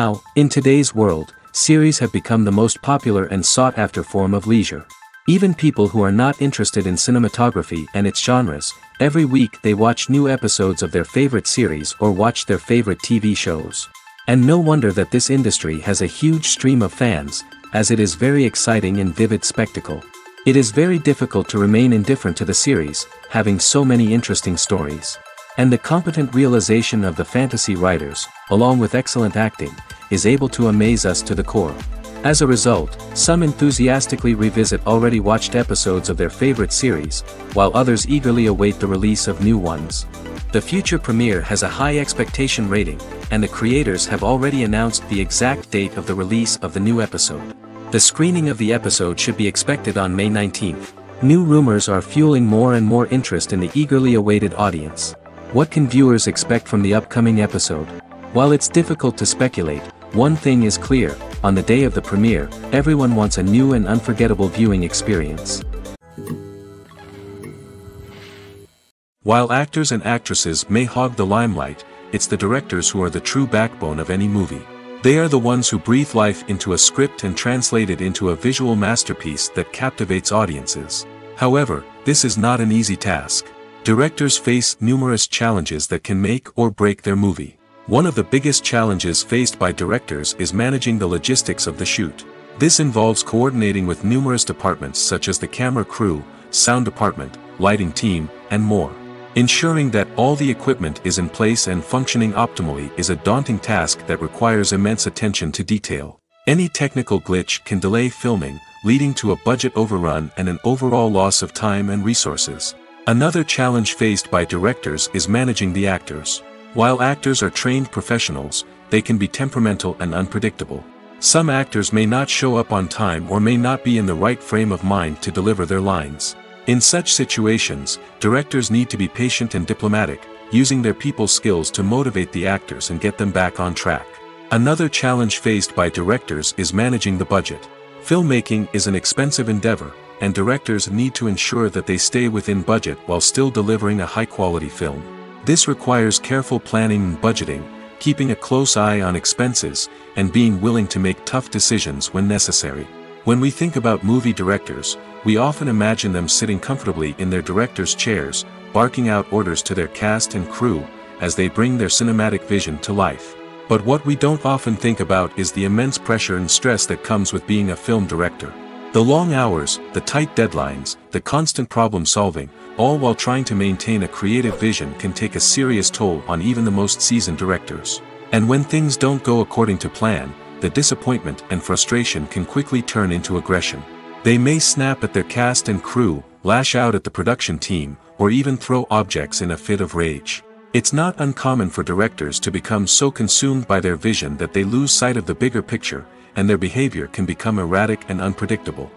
Now, in today's world, series have become the most popular and sought-after form of leisure. Even people who are not interested in cinematography and its genres, every week they watch new episodes of their favorite series or watch their favorite TV shows. And no wonder that this industry has a huge stream of fans, as it is very exciting and vivid spectacle. It is very difficult to remain indifferent to the series, having so many interesting stories. And the competent realization of the fantasy writers, along with excellent acting, is able to amaze us to the core. As a result, some enthusiastically revisit already watched episodes of their favorite series, while others eagerly await the release of new ones. The future premiere has a high expectation rating, and the creators have already announced the exact date of the release of the new episode. The screening of the episode should be expected on May 19th. New rumors are fueling more and more interest in the eagerly awaited audience. What can viewers expect from the upcoming episode? While it's difficult to speculate, one thing is clear: on the day of the premiere, everyone wants a new and unforgettable viewing experience. While actors and actresses may hog the limelight, it's the directors who are the true backbone of any movie. They are the ones who breathe life into a script and translate it into a visual masterpiece that captivates audiences. However, this is not an easy task. Directors face numerous challenges that can make or break their movie. One of the biggest challenges faced by directors is managing the logistics of the shoot. This involves coordinating with numerous departments such as the camera crew, sound department, lighting team, and more. Ensuring that all the equipment is in place and functioning optimally is a daunting task that requires immense attention to detail. Any technical glitch can delay filming, leading to a budget overrun and an overall loss of time and resources. Another challenge faced by directors is managing the actors. While actors are trained professionals, they can be temperamental and unpredictable. Some actors may not show up on time or may not be in the right frame of mind to deliver their lines. In such situations, directors need to be patient and diplomatic, using their people skills to motivate the actors and get them back on track. Another challenge faced by directors is managing the budget. Filmmaking is an expensive endeavor, and directors need to ensure that they stay within budget while still delivering a high-quality film. This requires careful planning and budgeting, keeping a close eye on expenses, and being willing to make tough decisions when necessary. When we think about movie directors, we often imagine them sitting comfortably in their director's chairs, barking out orders to their cast and crew, as they bring their cinematic vision to life. But what we don't often think about is the immense pressure and stress that comes with being a film director. The long hours, the tight deadlines, the constant problem-solving, all while trying to maintain a creative vision can take a serious toll on even the most seasoned directors. And when things don't go according to plan, the disappointment and frustration can quickly turn into aggression. They may snap at their cast and crew, lash out at the production team, or even throw objects in a fit of rage. It's not uncommon for directors to become so consumed by their vision that they lose sight of the bigger picture, and their behavior can become erratic and unpredictable.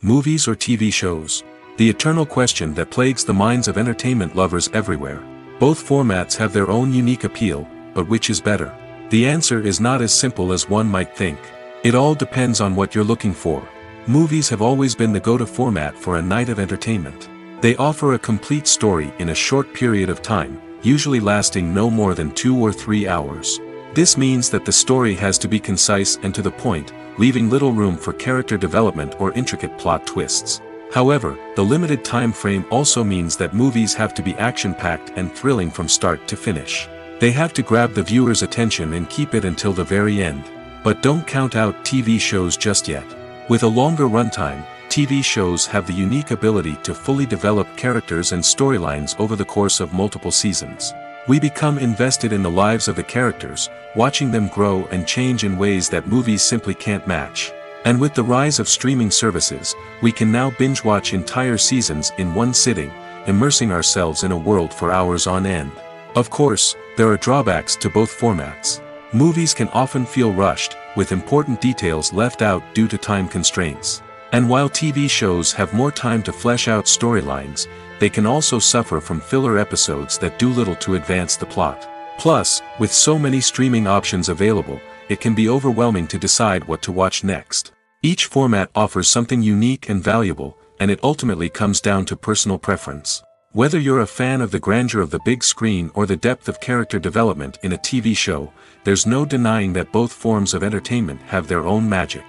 Movies or TV shows? The eternal question that plagues the minds of entertainment lovers everywhere. Both formats have their own unique appeal, but which is better? The answer is not as simple as one might think. It all depends on what you're looking for. Movies have always been the go-to format for a night of entertainment. They offer a complete story in a short period of time, usually lasting no more than 2 or 3 hours. This means that the story has to be concise and to the point, leaving little room for character development or intricate plot twists. However, the limited time frame also means that movies have to be action-packed and thrilling from start to finish. They have to grab the viewer's attention and keep it until the very end. But don't count out TV shows just yet. With a longer runtime, TV shows have the unique ability to fully develop characters and storylines over the course of multiple seasons. We become invested in the lives of the characters, watching them grow and change in ways that movies simply can't match. And with the rise of streaming services, we can now binge-watch entire seasons in one sitting, immersing ourselves in a world for hours on end. Of course, there are drawbacks to both formats. Movies can often feel rushed, with important details left out due to time constraints. And while TV shows have more time to flesh out storylines, they can also suffer from filler episodes that do little to advance the plot. Plus, with so many streaming options available, it can be overwhelming to decide what to watch next. Each format offers something unique and valuable, and it ultimately comes down to personal preference. Whether you're a fan of the grandeur of the big screen or the depth of character development in a TV show, there's no denying that both forms of entertainment have their own magic.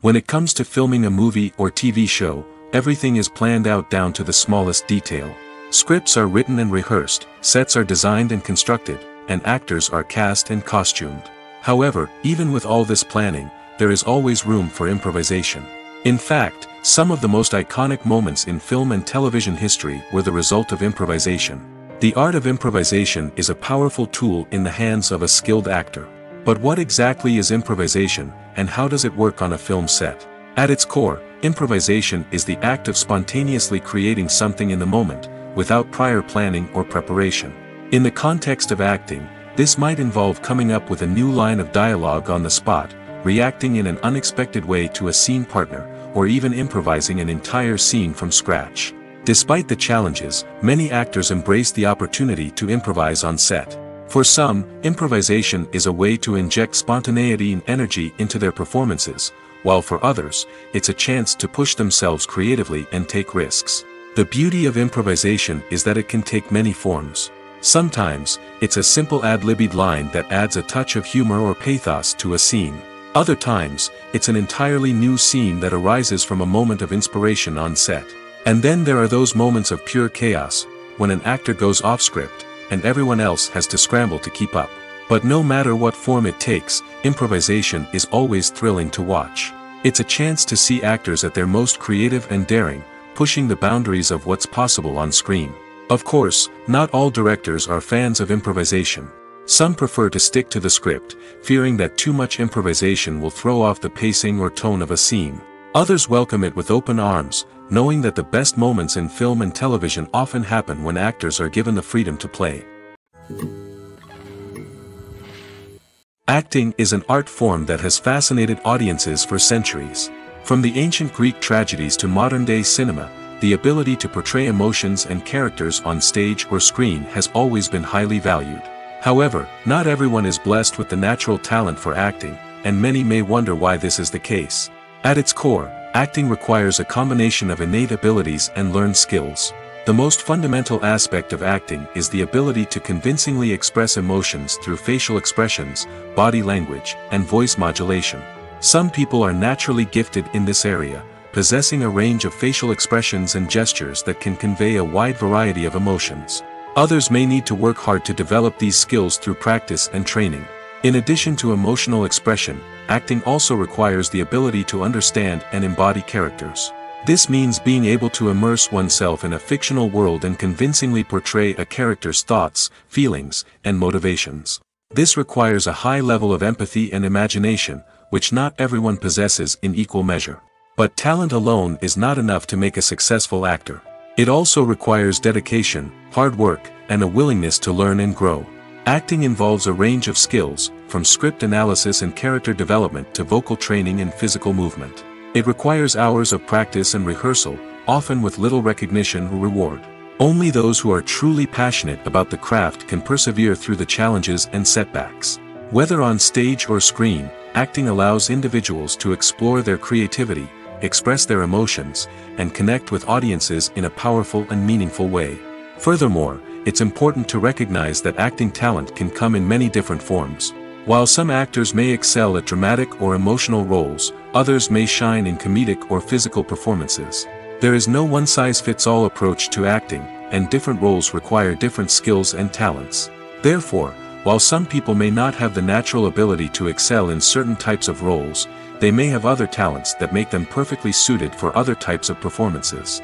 When it comes to filming a movie or TV show, everything is planned out down to the smallest detail. Scripts are written and rehearsed, sets are designed and constructed, and actors are cast and costumed. However, even with all this planning, there is always room for improvisation. In fact, some of the most iconic moments in film and television history were the result of improvisation. The art of improvisation is a powerful tool in the hands of a skilled actor. But what exactly is improvisation, and how does it work on a film set? At its core, improvisation is the act of spontaneously creating something in the moment, without prior planning or preparation. In the context of acting, this might involve coming up with a new line of dialogue on the spot, reacting in an unexpected way to a scene partner, or even improvising an entire scene from scratch. Despite the challenges, many actors embrace the opportunity to improvise on set. For some, improvisation is a way to inject spontaneity and energy into their performances, while for others, it's a chance to push themselves creatively and take risks. The beauty of improvisation is that it can take many forms. Sometimes, it's a simple ad-libbed line that adds a touch of humor or pathos to a scene. Other times, it's an entirely new scene that arises from a moment of inspiration on set. And then there are those moments of pure chaos, when an actor goes off script, and everyone else has to scramble to keep up. But no matter what form it takes, improvisation is always thrilling to watch. It's a chance to see actors at their most creative and daring, pushing the boundaries of what's possible on screen. Of course, not all directors are fans of improvisation. Some prefer to stick to the script, fearing that too much improvisation will throw off the pacing or tone of a scene. Others welcome it with open arms, knowing that the best moments in film and television often happen when actors are given the freedom to play. Acting is an art form that has fascinated audiences for centuries. From the ancient Greek tragedies to modern-day cinema, the ability to portray emotions and characters on stage or screen has always been highly valued. However, not everyone is blessed with the natural talent for acting, and many may wonder why this is the case. At its core, acting requires a combination of innate abilities and learned skills. The most fundamental aspect of acting is the ability to convincingly express emotions through facial expressions, body language, and voice modulation. Some people are naturally gifted in this area, possessing a range of facial expressions and gestures that can convey a wide variety of emotions. Others may need to work hard to develop these skills through practice and training. In addition to emotional expression, acting also requires the ability to understand and embody characters. This means being able to immerse oneself in a fictional world and convincingly portray a character's thoughts, feelings, and motivations. This requires a high level of empathy and imagination, which not everyone possesses in equal measure. But talent alone is not enough to make a successful actor. It also requires dedication, hard work, and a willingness to learn and grow. Acting involves a range of skills, from script analysis and character development to vocal training and physical movement. It requires hours of practice and rehearsal, often with little recognition or reward. Only those who are truly passionate about the craft can persevere through the challenges and setbacks. Whether on stage or screen, acting allows individuals to explore their creativity, express their emotions, and connect with audiences in a powerful and meaningful way. Furthermore, it's important to recognize that acting talent can come in many different forms. While some actors may excel at dramatic or emotional roles, others may shine in comedic or physical performances. There is no one-size-fits-all approach to acting, and different roles require different skills and talents. Therefore, while some people may not have the natural ability to excel in certain types of roles, they may have other talents that make them perfectly suited for other types of performances.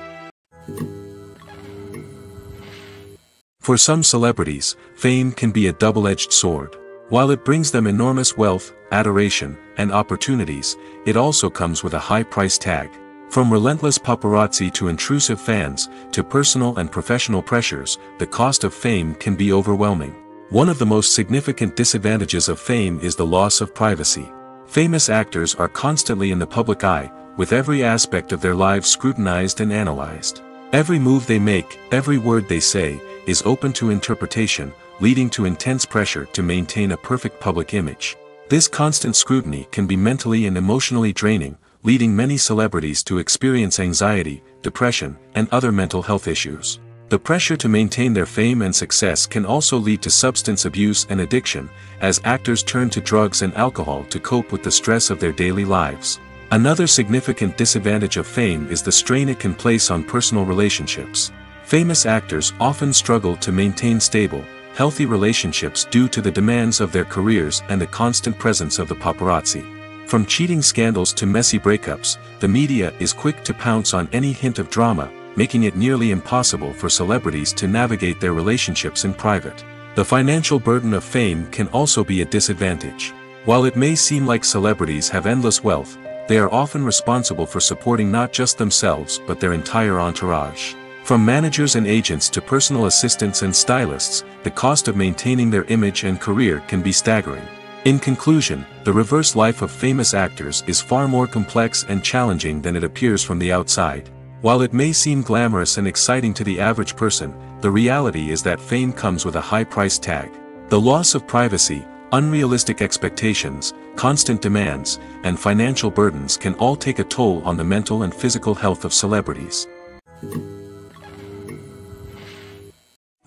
For some celebrities, fame can be a double-edged sword. While it brings them enormous wealth, adoration, and opportunities, it also comes with a high price tag. From relentless paparazzi to intrusive fans, to personal and professional pressures, the cost of fame can be overwhelming. One of the most significant disadvantages of fame is the loss of privacy. Famous actors are constantly in the public eye, with every aspect of their lives scrutinized and analyzed. Every move they make, every word they say, is open to interpretation, leading to intense pressure to maintain a perfect public image. This constant scrutiny can be mentally and emotionally draining, leading many celebrities to experience anxiety, depression, and other mental health issues. The pressure to maintain their fame and success can also lead to substance abuse and addiction, as actors turn to drugs and alcohol to cope with the stress of their daily lives. Another significant disadvantage of fame is the strain it can place on personal relationships. Famous actors often struggle to maintain stable, healthy relationships due to the demands of their careers and the constant presence of the paparazzi. From cheating scandals to messy breakups, the media is quick to pounce on any hint of drama, making it nearly impossible for celebrities to navigate their relationships in private. The financial burden of fame can also be a disadvantage. While it may seem like celebrities have endless wealth, they are often responsible for supporting not just themselves but their entire entourage. From managers and agents to personal assistants and stylists, the cost of maintaining their image and career can be staggering. In conclusion, the reverse life of famous actors is far more complex and challenging than it appears from the outside. While it may seem glamorous and exciting to the average person, the reality is that fame comes with a high price tag. The loss of privacy, unrealistic expectations, constant demands, and financial burdens can all take a toll on the mental and physical health of celebrities.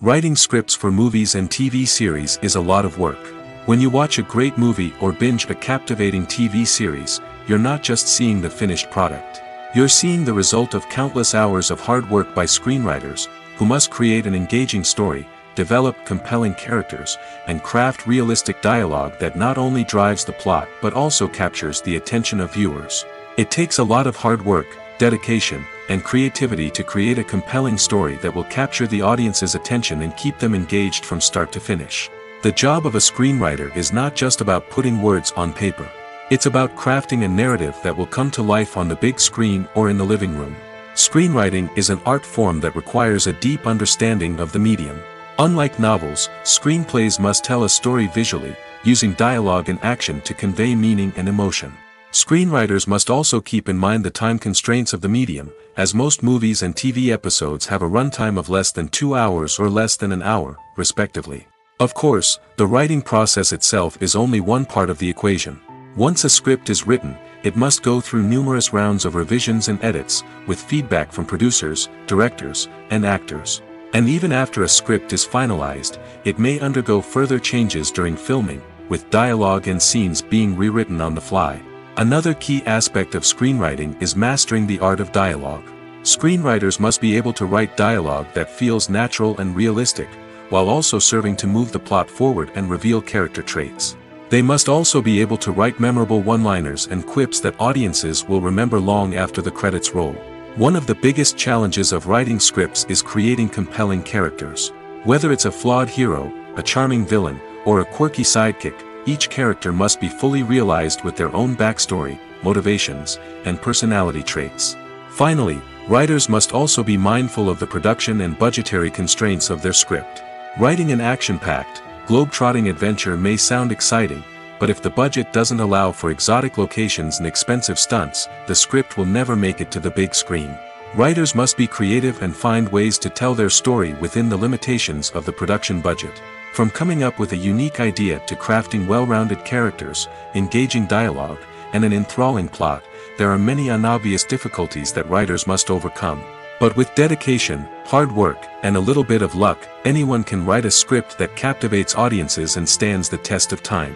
Writing scripts for movies and TV series is a lot of work. When you watch a great movie or binge a captivating TV series, you're not just seeing the finished product. You're seeing the result of countless hours of hard work by screenwriters, who must create an engaging story, develop compelling characters, and craft realistic dialogue that not only drives the plot but also captures the attention of viewers. It takes a lot of hard work, dedication, and creativity to create a compelling story that will capture the audience's attention and keep them engaged from start to finish. The job of a screenwriter is not just about putting words on paper. It's about crafting a narrative that will come to life on the big screen or in the living room. Screenwriting is an art form that requires a deep understanding of the medium. Unlike novels, screenplays must tell a story visually, using dialogue and action to convey meaning and emotion. Screenwriters must also keep in mind the time constraints of the medium, as most movies and TV episodes have a runtime of less than 2 hours or less than an hour, respectively. Of course, the writing process itself is only one part of the equation. Once a script is written, it must go through numerous rounds of revisions and edits, with feedback from producers, directors, and actors. And even after a script is finalized, it may undergo further changes during filming, with dialogue and scenes being rewritten on the fly. Another key aspect of screenwriting is mastering the art of dialogue. Screenwriters must be able to write dialogue that feels natural and realistic, while also serving to move the plot forward and reveal character traits. They must also be able to write memorable one-liners and quips that audiences will remember long after the credits roll. One of the biggest challenges of writing scripts is creating compelling characters. Whether it's a flawed hero, a charming villain, or a quirky sidekick, each character must be fully realized with their own backstory, motivations, and personality traits. Finally, writers must also be mindful of the production and budgetary constraints of their script. Writing an action-packed, globe-trotting adventure may sound exciting, but if the budget doesn't allow for exotic locations and expensive stunts, the script will never make it to the big screen. Writers must be creative and find ways to tell their story within the limitations of the production budget. From coming up with a unique idea to crafting well-rounded characters, engaging dialogue, and an enthralling plot, there are many unobvious difficulties that writers must overcome. But with dedication, hard work, and a little bit of luck, anyone can write a script that captivates audiences and stands the test of time.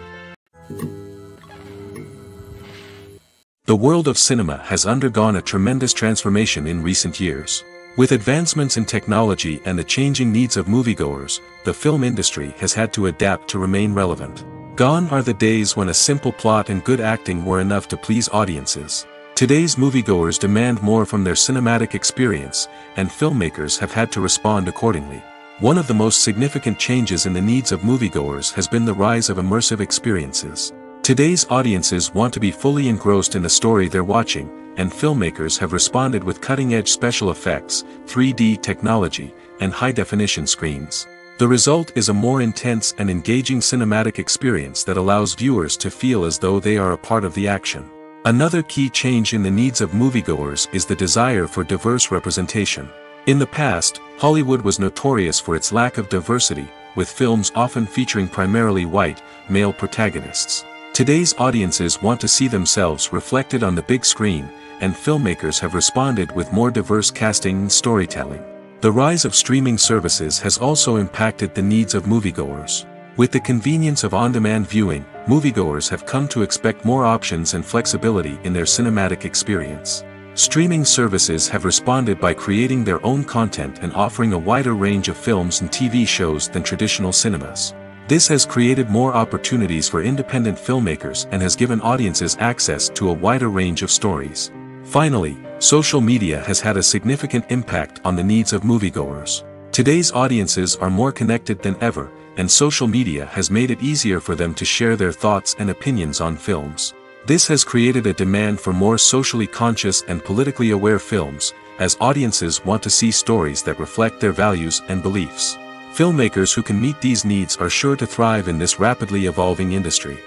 The world of cinema has undergone a tremendous transformation in recent years. With advancements in technology and the changing needs of moviegoers, the film industry has had to adapt to remain relevant. Gone are the days when a simple plot and good acting were enough to please audiences. Today's moviegoers demand more from their cinematic experience, and filmmakers have had to respond accordingly. One of the most significant changes in the needs of moviegoers has been the rise of immersive experiences. Today's audiences want to be fully engrossed in the story they're watching, and filmmakers have responded with cutting-edge special effects, 3D technology, and high-definition screens. The result is a more intense and engaging cinematic experience that allows viewers to feel as though they are a part of the action. Another key change in the needs of moviegoers is the desire for diverse representation. In the past, Hollywood was notorious for its lack of diversity, with films often featuring primarily white, male protagonists. Today's audiences want to see themselves reflected on the big screen, and filmmakers have responded with more diverse casting and storytelling. The rise of streaming services has also impacted the needs of moviegoers. With the convenience of on-demand viewing, moviegoers have come to expect more options and flexibility in their cinematic experience. Streaming services have responded by creating their own content and offering a wider range of films and TV shows than traditional cinemas. This has created more opportunities for independent filmmakers and has given audiences access to a wider range of stories. Finally, social media has had a significant impact on the needs of moviegoers. Today's audiences are more connected than ever, and social media has made it easier for them to share their thoughts and opinions on films. This has created a demand for more socially conscious and politically aware films, as audiences want to see stories that reflect their values and beliefs. Filmmakers who can meet these needs are sure to thrive in this rapidly evolving industry.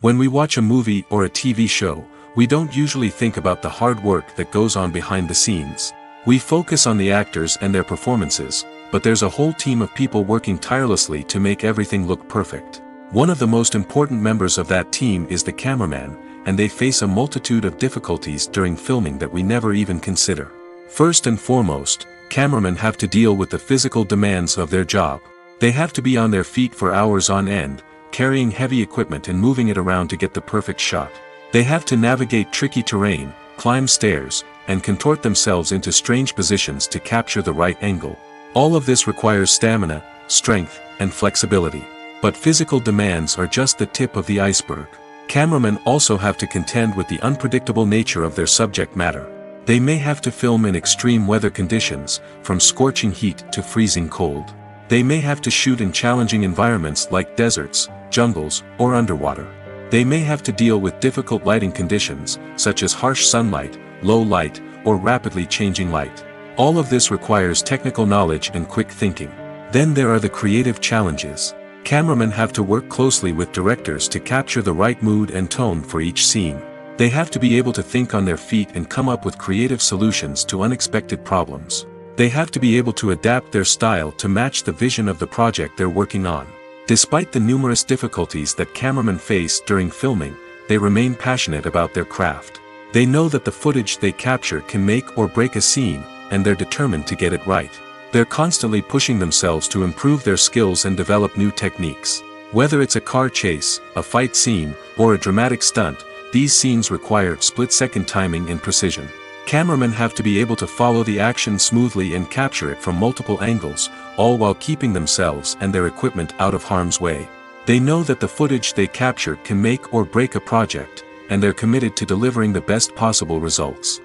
When we watch a movie or a TV show, we don't usually think about the hard work that goes on behind the scenes. We focus on the actors and their performances, but there's a whole team of people working tirelessly to make everything look perfect. One of the most important members of that team is the cameraman, and they face a multitude of difficulties during filming that we never even consider. First and foremost, cameramen have to deal with the physical demands of their job. They have to be on their feet for hours on end, carrying heavy equipment and moving it around to get the perfect shot. They have to navigate tricky terrain, climb stairs, and contort themselves into strange positions to capture the right angle. All of this requires stamina, strength, and flexibility. But physical demands are just the tip of the iceberg. Cameramen also have to contend with the unpredictable nature of their subject matter. They may have to film in extreme weather conditions, from scorching heat to freezing cold. They may have to shoot in challenging environments like deserts, jungles, or underwater. They may have to deal with difficult lighting conditions, such as harsh sunlight, low light, or rapidly changing light. All of this requires technical knowledge and quick thinking. Then there are the creative challenges. Cameramen have to work closely with directors to capture the right mood and tone for each scene. They have to be able to think on their feet and come up with creative solutions to unexpected problems. They have to be able to adapt their style to match the vision of the project they're working on. Despite the numerous difficulties that cameramen face during filming, they remain passionate about their craft. They know that the footage they capture can make or break a scene, and they're determined to get it right. They're constantly pushing themselves to improve their skills and develop new techniques. Whether it's a car chase, a fight scene, or a dramatic stunt, these scenes require split-second timing and precision. Cameramen have to be able to follow the action smoothly and capture it from multiple angles, all while keeping themselves and their equipment out of harm's way. They know that the footage they capture can make or break a project, and they're committed to delivering the best possible results.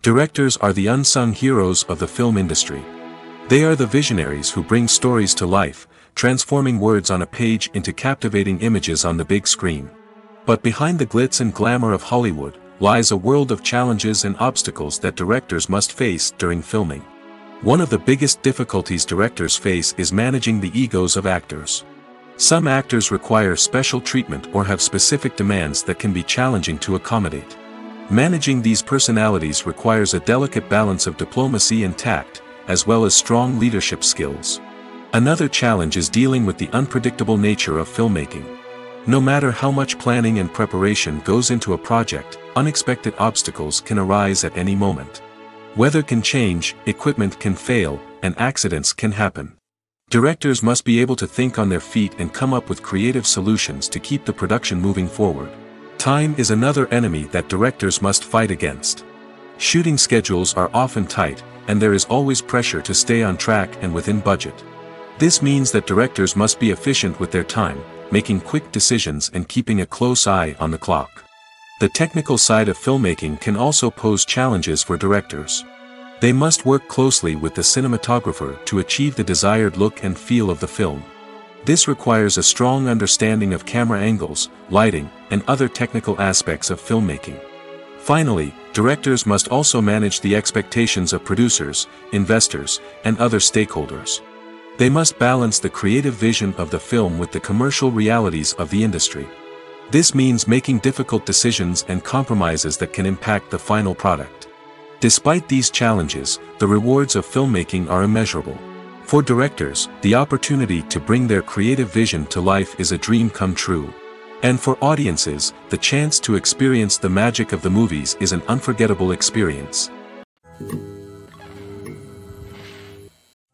Directors are the unsung heroes of the film industry. They are the visionaries who bring stories to life, transforming words on a page into captivating images on the big screen. But behind the glitz and glamour of Hollywood, lies a world of challenges and obstacles that directors must face during filming. One of the biggest difficulties directors face is managing the egos of actors. Some actors require special treatment or have specific demands that can be challenging to accommodate. Managing these personalities requires a delicate balance of diplomacy and tact, as well as strong leadership skills. Another challenge is dealing with the unpredictable nature of filmmaking. No matter how much planning and preparation goes into a project, unexpected obstacles can arise at any moment. Weather can change, equipment can fail, and accidents can happen. Directors must be able to think on their feet and come up with creative solutions to keep the production moving forward. Time is another enemy that directors must fight against. Shooting schedules are often tight, and there is always pressure to stay on track and within budget. This means that directors must be efficient with their time, making quick decisions and keeping a close eye on the clock. The technical side of filmmaking can also pose challenges for directors. They must work closely with the cinematographer to achieve the desired look and feel of the film. This requires a strong understanding of camera angles, lighting, and other technical aspects of filmmaking. Finally, directors must also manage the expectations of producers, investors, and other stakeholders. They must balance the creative vision of the film with the commercial realities of the industry. This means making difficult decisions and compromises that can impact the final product. Despite these challenges, the rewards of filmmaking are immeasurable. For directors, the opportunity to bring their creative vision to life is a dream come true. And for audiences, the chance to experience the magic of the movies is an unforgettable experience.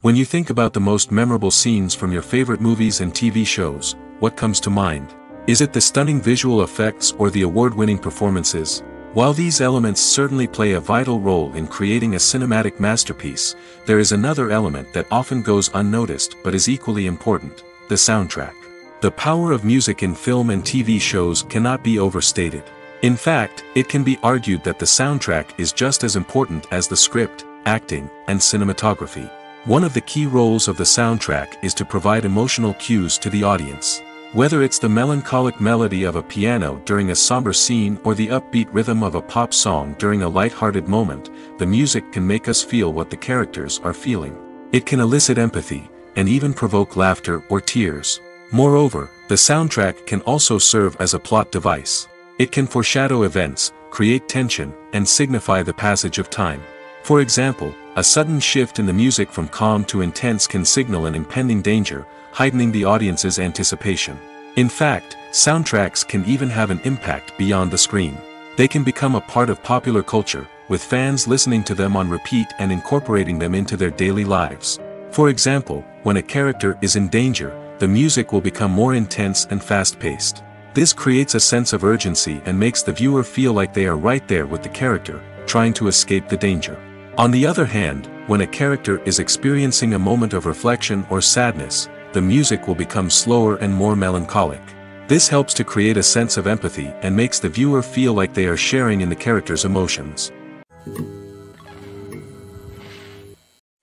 When you think about the most memorable scenes from your favorite movies and TV shows, what comes to mind? Is it the stunning visual effects or the award-winning performances? While these elements certainly play a vital role in creating a cinematic masterpiece, there is another element that often goes unnoticed but is equally important: the soundtrack. The power of music in film and TV shows cannot be overstated. In fact, it can be argued that the soundtrack is just as important as the script, acting, and cinematography. One of the key roles of the soundtrack is to provide emotional cues to the audience. Whether it's the melancholic melody of a piano during a somber scene or the upbeat rhythm of a pop song during a light-hearted moment, the music can make us feel what the characters are feeling. It can elicit empathy, and even provoke laughter or tears. Moreover, the soundtrack can also serve as a plot device. It can foreshadow events, create tension, and signify the passage of time. For example, a sudden shift in the music from calm to intense can signal an impending danger, heightening the audience's anticipation. In fact, soundtracks can even have an impact beyond the screen. They can become a part of popular culture, with fans listening to them on repeat and incorporating them into their daily lives. For example, when a character is in danger, the music will become more intense and fast-paced. This creates a sense of urgency and makes the viewer feel like they are right there with the character, trying to escape the danger. On the other hand, when a character is experiencing a moment of reflection or sadness, the music will become slower and more melancholic. This helps to create a sense of empathy and makes the viewer feel like they are sharing in the character's emotions.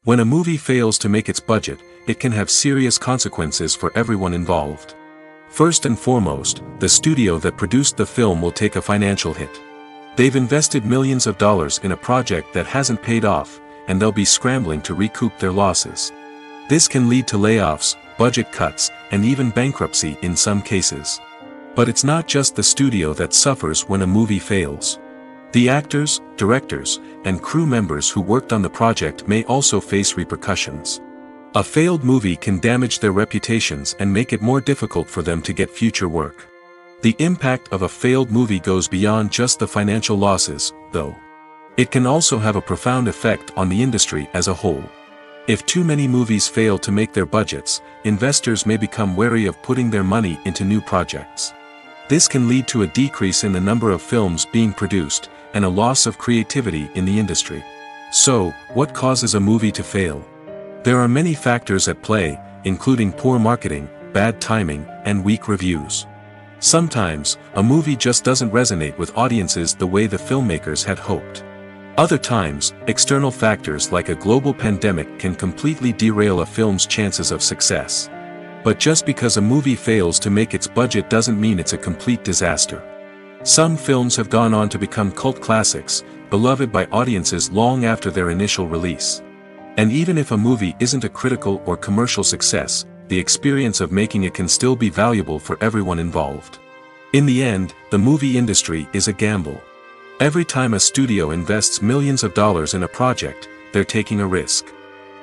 When a movie fails to make its budget, it can have serious consequences for everyone involved. First and foremost, the studio that produced the film will take a financial hit. They've invested millions of dollars in a project that hasn't paid off, and they'll be scrambling to recoup their losses. This can lead to layoffs, budget cuts, and even bankruptcy in some cases. But it's not just the studio that suffers when a movie fails. The actors, directors, and crew members who worked on the project may also face repercussions. A failed movie can damage their reputations and make it more difficult for them to get future work. The impact of a failed movie goes beyond just the financial losses, though. It can also have a profound effect on the industry as a whole. If too many movies fail to make their budgets, investors may become wary of putting their money into new projects. This can lead to a decrease in the number of films being produced, and a loss of creativity in the industry. So, what causes a movie to fail? There are many factors at play, including poor marketing, bad timing, and weak reviews. Sometimes, a movie just doesn't resonate with audiences the way the filmmakers had hoped. Other times, external factors like a global pandemic can completely derail a film's chances of success. But just because a movie fails to make its budget doesn't mean it's a complete disaster. Some films have gone on to become cult classics, beloved by audiences long after their initial release. And even if a movie isn't a critical or commercial success, the experience of making it can still be valuable for everyone involved. In the end, the movie industry is a gamble. Every time a studio invests millions of dollars in a project, they're taking a risk.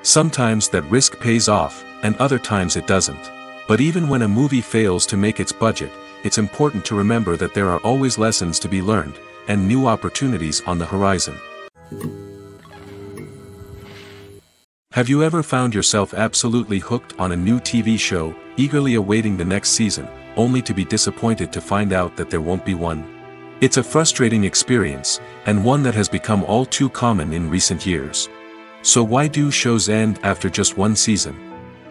Sometimes that risk pays off, and other times it doesn't. But even when a movie fails to make its budget, it's important to remember that there are always lessons to be learned, and new opportunities on the horizon. Have you ever found yourself absolutely hooked on a new TV show, eagerly awaiting the next season, only to be disappointed to find out that there won't be one? It's a frustrating experience, and one that has become all too common in recent years. So why do shows end after just one season?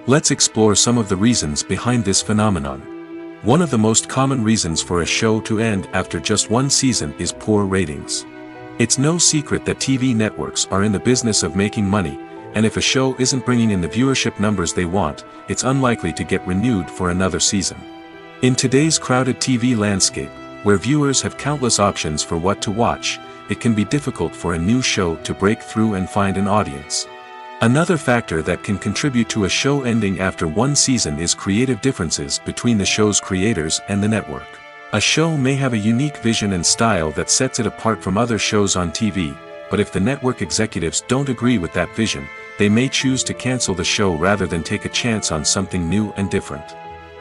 Let's explore some of the reasons behind this phenomenon. One of the most common reasons for a show to end after just one season is poor ratings. It's no secret that TV networks are in the business of making money, and if a show isn't bringing in the viewership numbers they want, it's unlikely to get renewed for another season. In today's crowded TV landscape, where viewers have countless options for what to watch, it can be difficult for a new show to break through and find an audience. Another factor that can contribute to a show ending after one season is creative differences between the show's creators and the network. A show may have a unique vision and style that sets it apart from other shows on TV, but if the network executives don't agree with that vision, they may choose to cancel the show rather than take a chance on something new and different.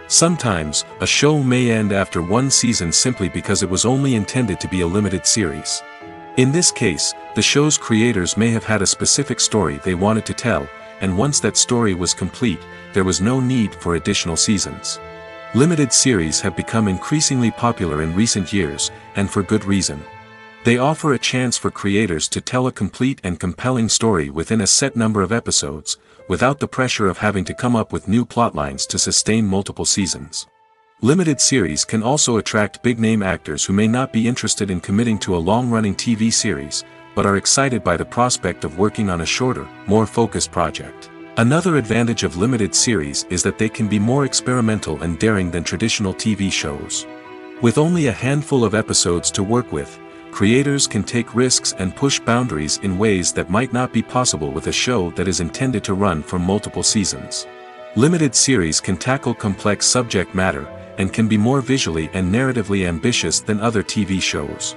Sometimes, a show may end after one season simply because it was only intended to be a limited series. In this case, the show's creators may have had a specific story they wanted to tell, and once that story was complete, there was no need for additional seasons. Limited series have become increasingly popular in recent years, and for good reason. They offer a chance for creators to tell a complete and compelling story within a set number of episodes, without the pressure of having to come up with new plotlines to sustain multiple seasons. Limited series can also attract big-name actors who may not be interested in committing to a long-running TV series, but are excited by the prospect of working on a shorter, more focused project. Another advantage of limited series is that they can be more experimental and daring than traditional TV shows. With only a handful of episodes to work with, creators can take risks and push boundaries in ways that might not be possible with a show that is intended to run for multiple seasons. Limited series can tackle complex subject matter, and can be more visually and narratively ambitious than other TV shows.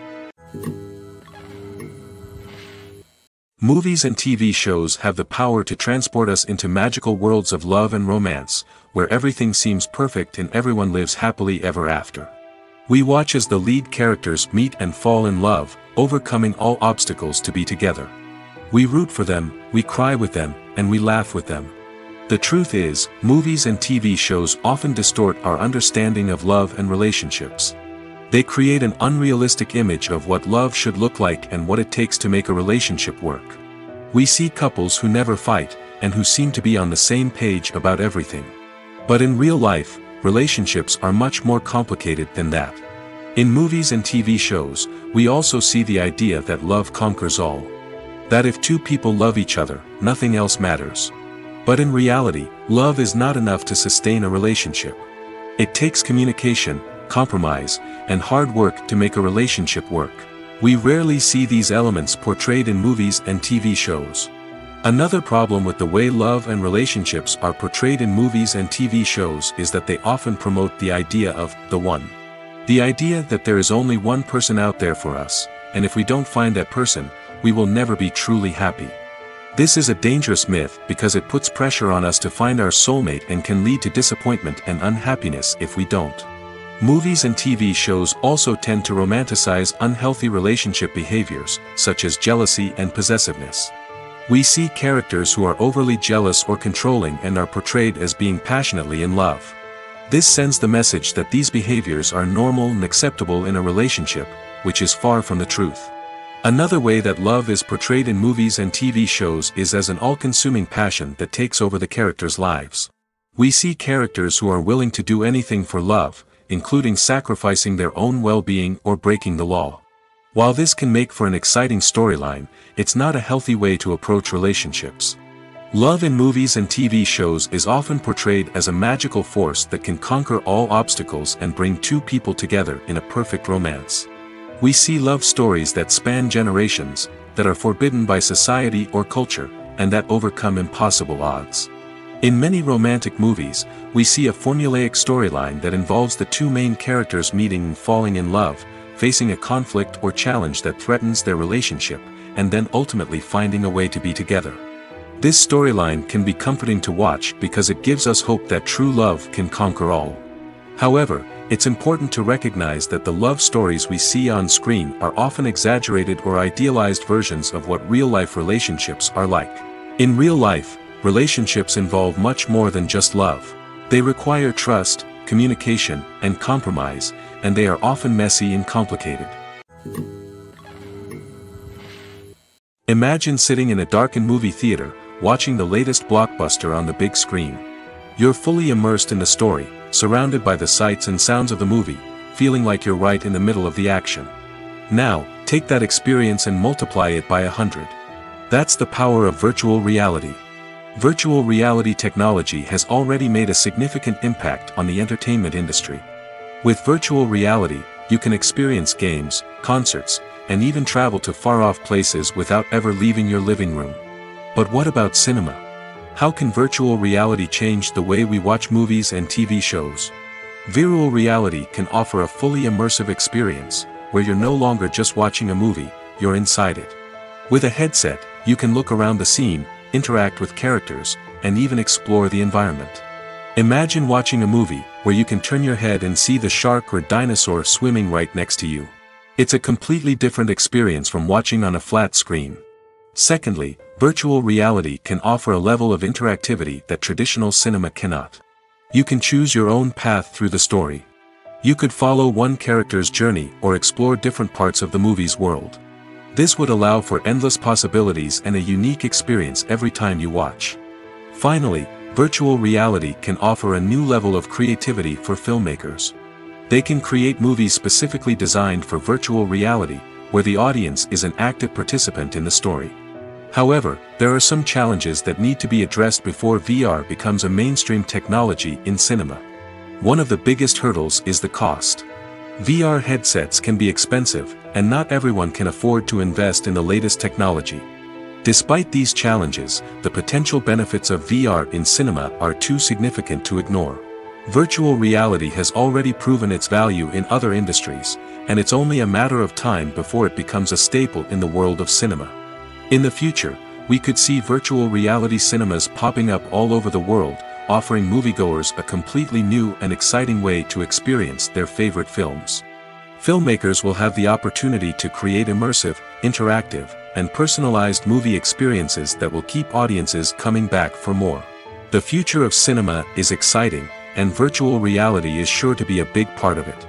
Movies and TV shows have the power to transport us into magical worlds of love and romance, where everything seems perfect and everyone lives happily ever after. We watch as the lead characters meet and fall in love, overcoming all obstacles to be together. We root for them, we cry with them, and we laugh with them. The truth is, movies and TV shows often distort our understanding of love and relationships. They create an unrealistic image of what love should look like and what it takes to make a relationship work. We see couples who never fight, and who seem to be on the same page about everything. But in real life, relationships are much more complicated than that. In movies and TV shows, we also see the idea that love conquers all. That if two people love each other, nothing else matters. But in reality, love is not enough to sustain a relationship. It takes communication, compromise, and hard work to make a relationship work. We rarely see these elements portrayed in movies and TV shows. Another problem with the way love and relationships are portrayed in movies and TV shows is that they often promote the idea of the one. The idea that there is only one person out there for us, and if we don't find that person, we will never be truly happy. This is a dangerous myth because it puts pressure on us to find our soulmate and can lead to disappointment and unhappiness if we don't. Movies and TV shows also tend to romanticize unhealthy relationship behaviors, such as jealousy and possessiveness. We see characters who are overly jealous or controlling and are portrayed as being passionately in love. This sends the message that these behaviors are normal and acceptable in a relationship, which is far from the truth. Another way that love is portrayed in movies and TV shows is as an all-consuming passion that takes over the characters' lives. We see characters who are willing to do anything for love, including sacrificing their own well-being or breaking the law. While this can make for an exciting storyline, it's not a healthy way to approach relationships. Love in movies and TV shows is often portrayed as a magical force that can conquer all obstacles and bring two people together in a perfect romance. We see love stories that span generations, that are forbidden by society or culture, and that overcome impossible odds. In many romantic movies, we see a formulaic storyline that involves the two main characters meeting and falling in love, facing a conflict or challenge that threatens their relationship, and then ultimately finding a way to be together. This storyline can be comforting to watch because it gives us hope that true love can conquer all. However, it's important to recognize that the love stories we see on screen are often exaggerated or idealized versions of what real-life relationships are like. In real life, relationships involve much more than just love. They require trust, communication, and compromise, and they are often messy and complicated. Imagine sitting in a darkened movie theater, watching the latest blockbuster on the big screen. You're fully immersed in the story, surrounded by the sights and sounds of the movie, feeling like you're right in the middle of the action. Now, take that experience and multiply it by 100. That's the power of virtual reality. Virtual reality technology has already made a significant impact on the entertainment industry. With virtual reality, you can experience games, concerts, and even travel to far-off places without ever leaving your living room. But what about cinema? How can virtual reality change the way we watch movies and TV shows? Virtual reality can offer a fully immersive experience, where you're no longer just watching a movie, you're inside it. With a headset, you can look around the scene, interact with characters, and even explore the environment. Imagine watching a movie where you can turn your head and see the shark or dinosaur swimming right next to you. It's a completely different experience from watching on a flat screen. Secondly, virtual reality can offer a level of interactivity that traditional cinema cannot. You can choose your own path through the story. You could follow one character's journey or explore different parts of the movie's world. This would allow for endless possibilities and a unique experience every time you watch. Finally, virtual reality can offer a new level of creativity for filmmakers. They can create movies specifically designed for virtual reality, where the audience is an active participant in the story. However, there are some challenges that need to be addressed before VR becomes a mainstream technology in cinema. One of the biggest hurdles is the cost. VR headsets can be expensive, and not everyone can afford to invest in the latest technology. Despite these challenges, the potential benefits of VR in cinema are too significant to ignore. Virtual reality has already proven its value in other industries, and it's only a matter of time before it becomes a staple in the world of cinema. In the future, we could see virtual reality cinemas popping up all over the world, offering moviegoers a completely new and exciting way to experience their favorite films. Filmmakers will have the opportunity to create immersive, interactive, and personalized movie experiences that will keep audiences coming back for more. The future of cinema is exciting, and virtual reality is sure to be a big part of it.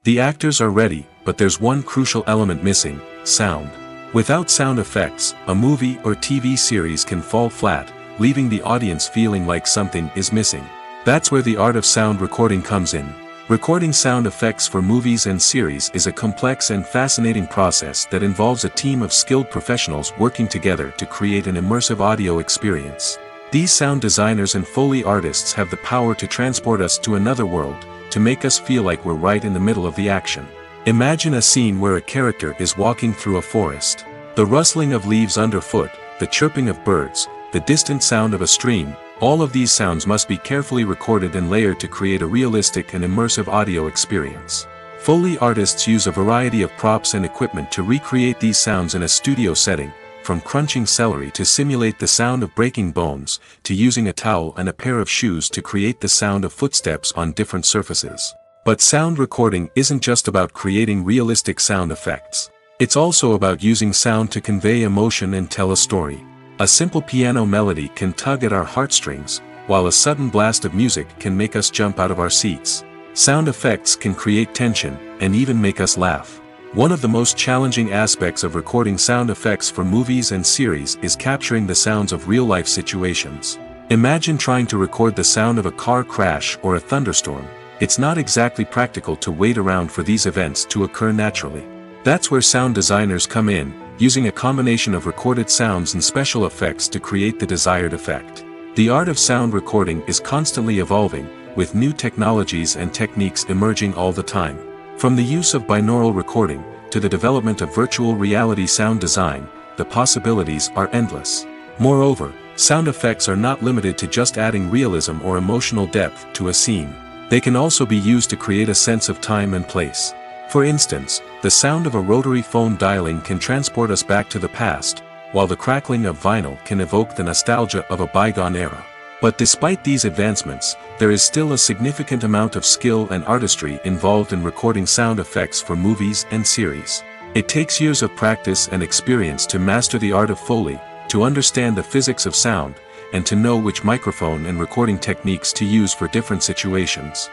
The actors are ready, but there's one crucial element missing: sound. Without sound effects, a movie or TV series can fall flat, leaving the audience feeling like something is missing. That's where the art of sound recording comes in. Recording sound effects for movies and series is a complex and fascinating process that involves a team of skilled professionals working together to create an immersive audio experience. These sound designers and Foley artists have the power to transport us to another world, to make us feel like we're right in the middle of the action. Imagine a scene where a character is walking through a forest. The rustling of leaves underfoot, the chirping of birds, the distant sound of a stream, all of these sounds must be carefully recorded and layered to create a realistic and immersive audio experience. Foley artists use a variety of props and equipment to recreate these sounds in a studio setting, from crunching celery to simulate the sound of breaking bones, to using a towel and a pair of shoes to create the sound of footsteps on different surfaces. But sound recording isn't just about creating realistic sound effects. It's also about using sound to convey emotion and tell a story. A simple piano melody can tug at our heartstrings, while a sudden blast of music can make us jump out of our seats. Sound effects can create tension, and even make us laugh. One of the most challenging aspects of recording sound effects for movies and series is capturing the sounds of real-life situations. Imagine trying to record the sound of a car crash or a thunderstorm. It's not exactly practical to wait around for these events to occur naturally. That's where sound designers come in, using a combination of recorded sounds and special effects to create the desired effect. The art of sound recording is constantly evolving, with new technologies and techniques emerging all the time. From the use of binaural recording, to the development of virtual reality sound design, the possibilities are endless. Moreover, sound effects are not limited to just adding realism or emotional depth to a scene. They can also be used to create a sense of time and place. For instance, the sound of a rotary phone dialing can transport us back to the past, while the crackling of vinyl can evoke the nostalgia of a bygone era. But despite these advancements, there is still a significant amount of skill and artistry involved in recording sound effects for movies and series. It takes years of practice and experience to master the art of Foley, to understand the physics of sound, and to know which microphone and recording techniques to use for different situations.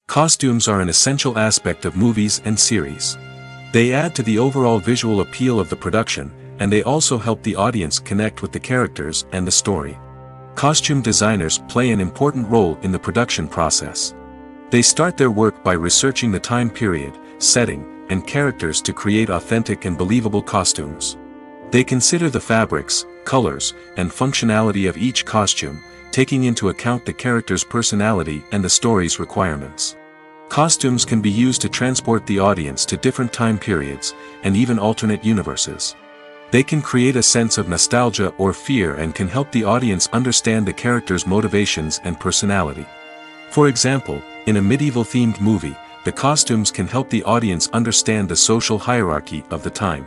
Costumes are an essential aspect of movies and series. They add to the overall visual appeal of the production, and they also help the audience connect with the characters and the story. Costume designers play an important role in the production process. They start their work by researching the time period, setting, and characters to create authentic and believable costumes. They consider the fabrics, colors, and functionality of each costume, taking into account the character's personality and the story's requirements. Costumes can be used to transport the audience to different time periods, and even alternate universes. They can create a sense of nostalgia or fear and can help the audience understand the character's motivations and personality. For example, in a medieval-themed movie, the costumes can help the audience understand the social hierarchy of the time.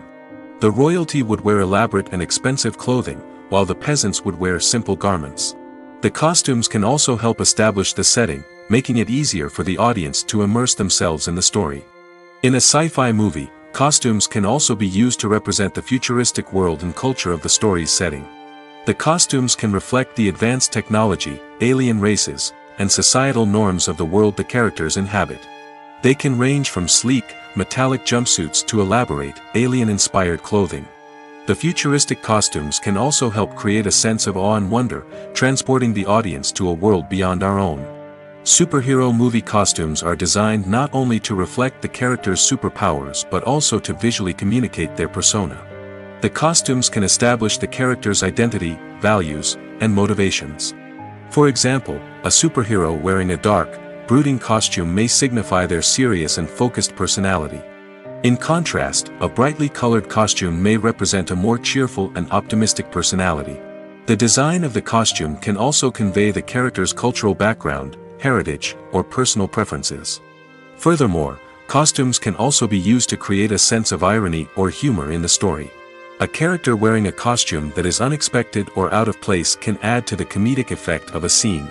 The royalty would wear elaborate and expensive clothing, while the peasants would wear simple garments. The costumes can also help establish the setting, making it easier for the audience to immerse themselves in the story. In a sci-fi movie, costumes can also be used to represent the futuristic world and culture of the story's setting. The costumes can reflect the advanced technology, alien races, and societal norms of the world the characters inhabit. They can range from sleek, metallic jumpsuits to elaborate, alien-inspired clothing. The futuristic costumes can also help create a sense of awe and wonder, transporting the audience to a world beyond our own. Superhero movie costumes are designed not only to reflect the character's superpowers but also to visually communicate their persona. The costumes can establish the character's identity, values, and motivations. For example, a superhero wearing a dark, brooding costume may signify their serious and focused personality. In contrast, a brightly colored costume may represent a more cheerful and optimistic personality. The design of the costume can also convey the character's cultural background, heritage, or personal preferences. Furthermore, costumes can also be used to create a sense of irony or humor in the story. A character wearing a costume that is unexpected or out of place can add to the comedic effect of a scene.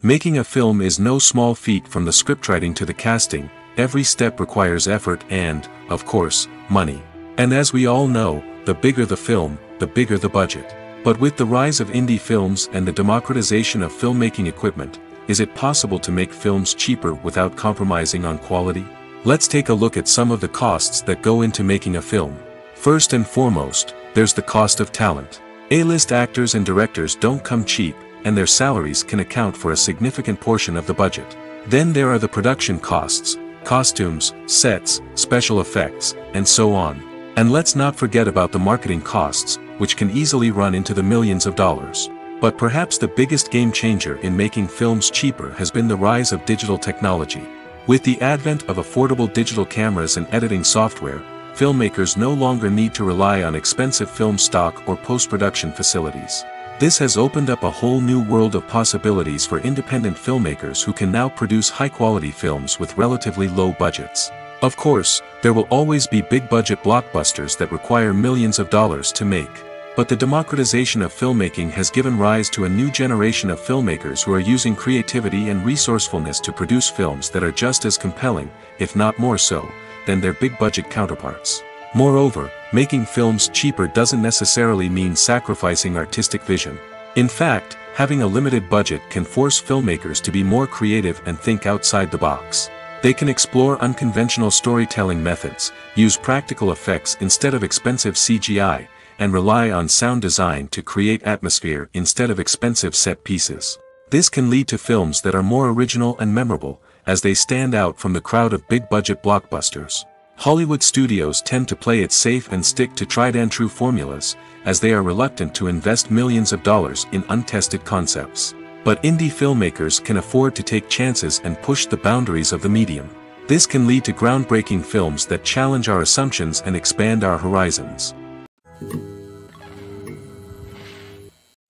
Making a film is no small feat. From the scriptwriting to the casting, every step requires effort and, of course, money. And as we all know, the bigger the film, the bigger the budget. But with the rise of indie films and the democratization of filmmaking equipment, is it possible to make films cheaper without compromising on quality? Let's take a look at some of the costs that go into making a film. First and foremost, there's the cost of talent. A-list actors and directors don't come cheap, and their salaries can account for a significant portion of the budget. Then there are the production costs, costumes, sets, special effects, and so on. And let's not forget about the marketing costs, which can easily run into the millions of dollars. But perhaps the biggest game changer in making films cheaper has been the rise of digital technology. With the advent of affordable digital cameras and editing software, filmmakers no longer need to rely on expensive film stock or post-production facilities. This has opened up a whole new world of possibilities for independent filmmakers who can now produce high-quality films with relatively low budgets. Of course, there will always be big-budget blockbusters that require millions of dollars to make. But the democratization of filmmaking has given rise to a new generation of filmmakers who are using creativity and resourcefulness to produce films that are just as compelling, if not more so, than their big-budget counterparts. Moreover, making films cheaper doesn't necessarily mean sacrificing artistic vision. In fact, having a limited budget can force filmmakers to be more creative and think outside the box. They can explore unconventional storytelling methods, use practical effects instead of expensive CGI, and rely on sound design to create atmosphere instead of expensive set pieces. This can lead to films that are more original and memorable, as they stand out from the crowd of big-budget blockbusters. Hollywood studios tend to play it safe and stick to tried-and-true formulas, as they are reluctant to invest millions of dollars in untested concepts. But indie filmmakers can afford to take chances and push the boundaries of the medium. This can lead to groundbreaking films that challenge our assumptions and expand our horizons.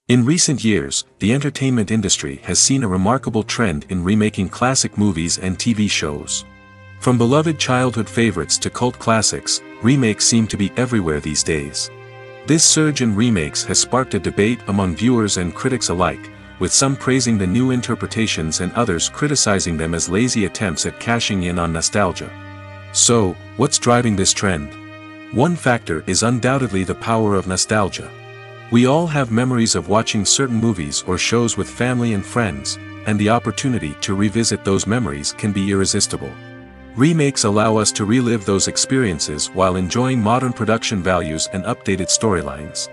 In recent years, the entertainment industry has seen a remarkable trend in remaking classic movies and TV shows. From beloved childhood favorites to cult classics, remakes seem to be everywhere these days. This surge in remakes has sparked a debate among viewers and critics alike, with some praising the new interpretations and others criticizing them as lazy attempts at cashing in on nostalgia. So, what's driving this trend? One factor is undoubtedly the power of nostalgia. We all have memories of watching certain movies or shows with family and friends, and the opportunity to revisit those memories can be irresistible. Remakes allow us to relive those experiences while enjoying modern production values and updated storylines.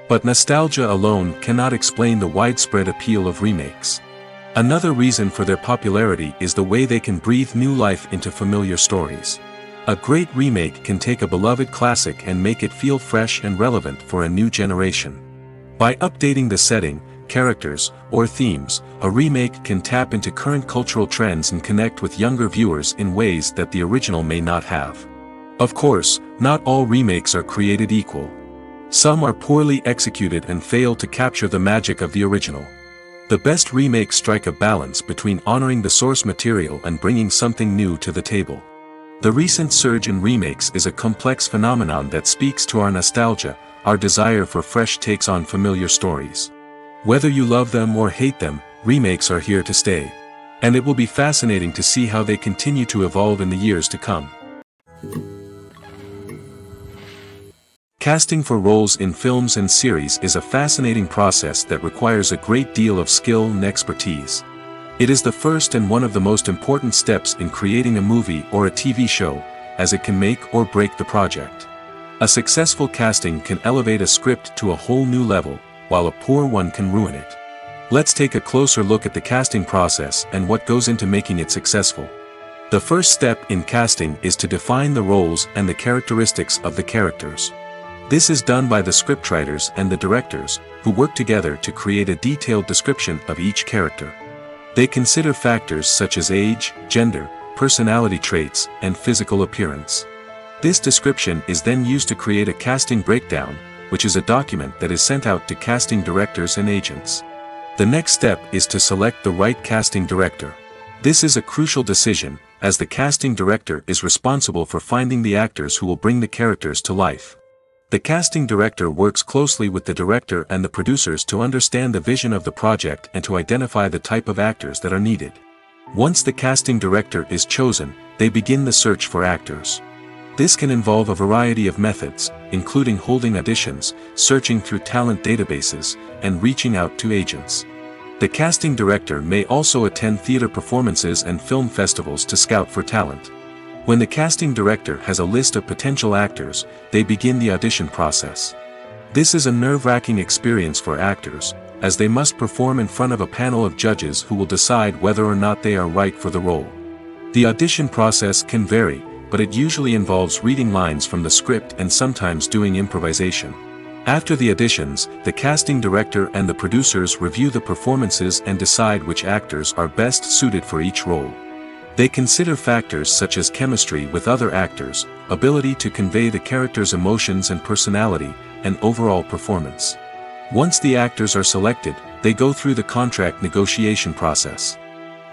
But nostalgia alone cannot explain the widespread appeal of remakes. Another reason for their popularity is the way they can breathe new life into familiar stories. A great remake can take a beloved classic and make it feel fresh and relevant for a new generation. By updating the setting, characters, or themes, a remake can tap into current cultural trends and connect with younger viewers in ways that the original may not have. Of course, not all remakes are created equal. Some are poorly executed and fail to capture the magic of the original. The best remakes strike a balance between honoring the source material and bringing something new to the table. The recent surge in remakes is a complex phenomenon that speaks to our nostalgia, our desire for fresh takes on familiar stories. Whether you love them or hate them, remakes are here to stay. And it will be fascinating to see how they continue to evolve in the years to come. Casting for roles in films and series is a fascinating process that requires a great deal of skill and expertise. It is the first and one of the most important steps in creating a movie or a TV show, as it can make or break the project. A successful casting can elevate a script to a whole new level, while a poor one can ruin it. Let's take a closer look at the casting process and what goes into making it successful. The first step in casting is to define the roles and the characteristics of the characters. This is done by the scriptwriters and the directors, who work together to create a detailed description of each character. They consider factors such as age, gender, personality traits, and physical appearance. This description is then used to create a casting breakdown, which is a document that is sent out to casting directors and agents. The next step is to select the right casting director. This is a crucial decision, as the casting director is responsible for finding the actors who will bring the characters to life. The casting director works closely with the director and the producers to understand the vision of the project and to identify the type of actors that are needed. Once the casting director is chosen, they begin the search for actors. This can involve a variety of methods, including holding auditions, searching through talent databases, and reaching out to agents. The casting director may also attend theater performances and film festivals to scout for talent. When the casting director has a list of potential actors, they begin the audition process. This is a nerve-wracking experience for actors, as they must perform in front of a panel of judges who will decide whether or not they are right for the role. The audition process can vary, but it usually involves reading lines from the script and sometimes doing improvisation. After the auditions, the casting director and the producers review the performances and decide which actors are best suited for each role. They consider factors such as chemistry with other actors, ability to convey the character's emotions and personality, and overall performance. Once the actors are selected, they go through the contract negotiation process.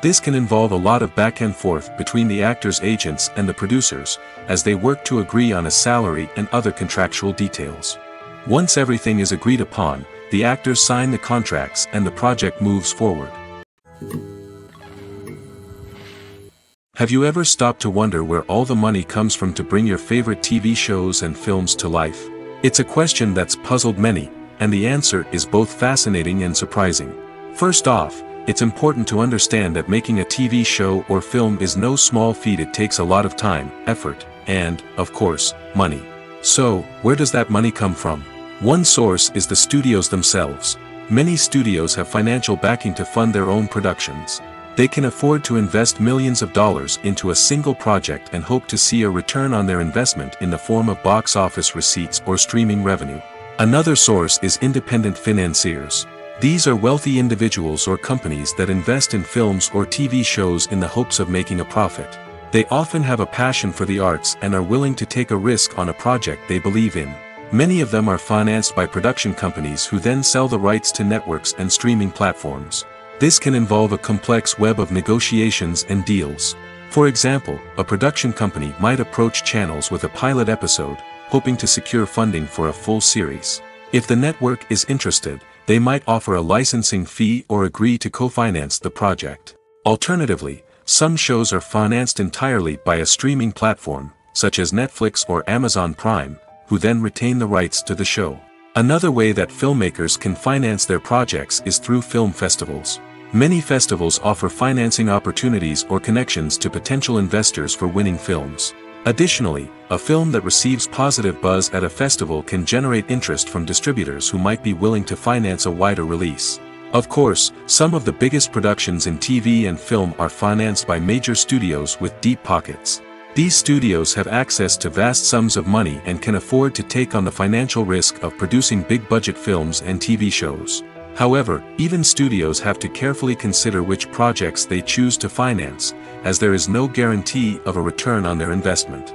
This can involve a lot of back and forth between the actors' agents and the producers, as they work to agree on a salary and other contractual details. Once everything is agreed upon, the actors sign the contracts and the project moves forward. Have you ever stopped to wonder where all the money comes from to bring your favorite TV shows and films to life? It's a question that's puzzled many, and the answer is both fascinating and surprising. First off, it's important to understand that making a TV show or film is no small feat. It takes a lot of time, effort, and, of course, money. So, where does that money come from? One source is the studios themselves. Many studios have financial backing to fund their own productions. They can afford to invest millions of dollars into a single project and hope to see a return on their investment in the form of box office receipts or streaming revenue. Another source is independent financiers. These are wealthy individuals or companies that invest in films or TV shows in the hopes of making a profit. They often have a passion for the arts and are willing to take a risk on a project they believe in. Many of them are financed by production companies who then sell the rights to networks and streaming platforms. This can involve a complex web of negotiations and deals. For example, a production company might approach channels with a pilot episode, hoping to secure funding for a full series. If the network is interested, they might offer a licensing fee or agree to co-finance the project. Alternatively, some shows are financed entirely by a streaming platform, such as Netflix or Amazon Prime, who then retain the rights to the show. Another way that filmmakers can finance their projects is through film festivals. Many festivals offer financing opportunities or connections to potential investors for winning films. Additionally, a film that receives positive buzz at a festival can generate interest from distributors who might be willing to finance a wider release. Of course, some of the biggest productions in TV and film are financed by major studios with deep pockets. These studios have access to vast sums of money and can afford to take on the financial risk of producing big-budget films and TV shows. However, even studios have to carefully consider which projects they choose to finance, as there is no guarantee of a return on their investment.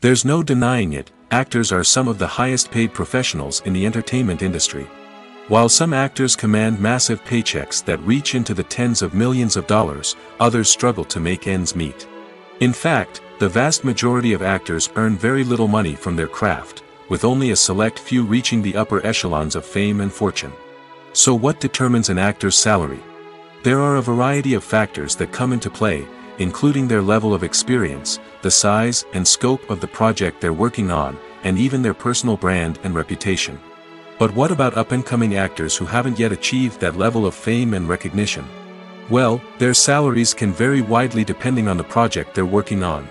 There's no denying it, actors are some of the highest paid professionals in the entertainment industry. While some actors command massive paychecks that reach into the tens of millions of dollars, others struggle to make ends meet. In fact, the vast majority of actors earn very little money from their craft, with only a select few reaching the upper echelons of fame and fortune. So what determines an actor's salary? There are a variety of factors that come into play, including their level of experience, the size and scope of the project they're working on, and even their personal brand and reputation. But what about up-and-coming actors who haven't yet achieved that level of fame and recognition? Well, their salaries can vary widely depending on the project they're working on.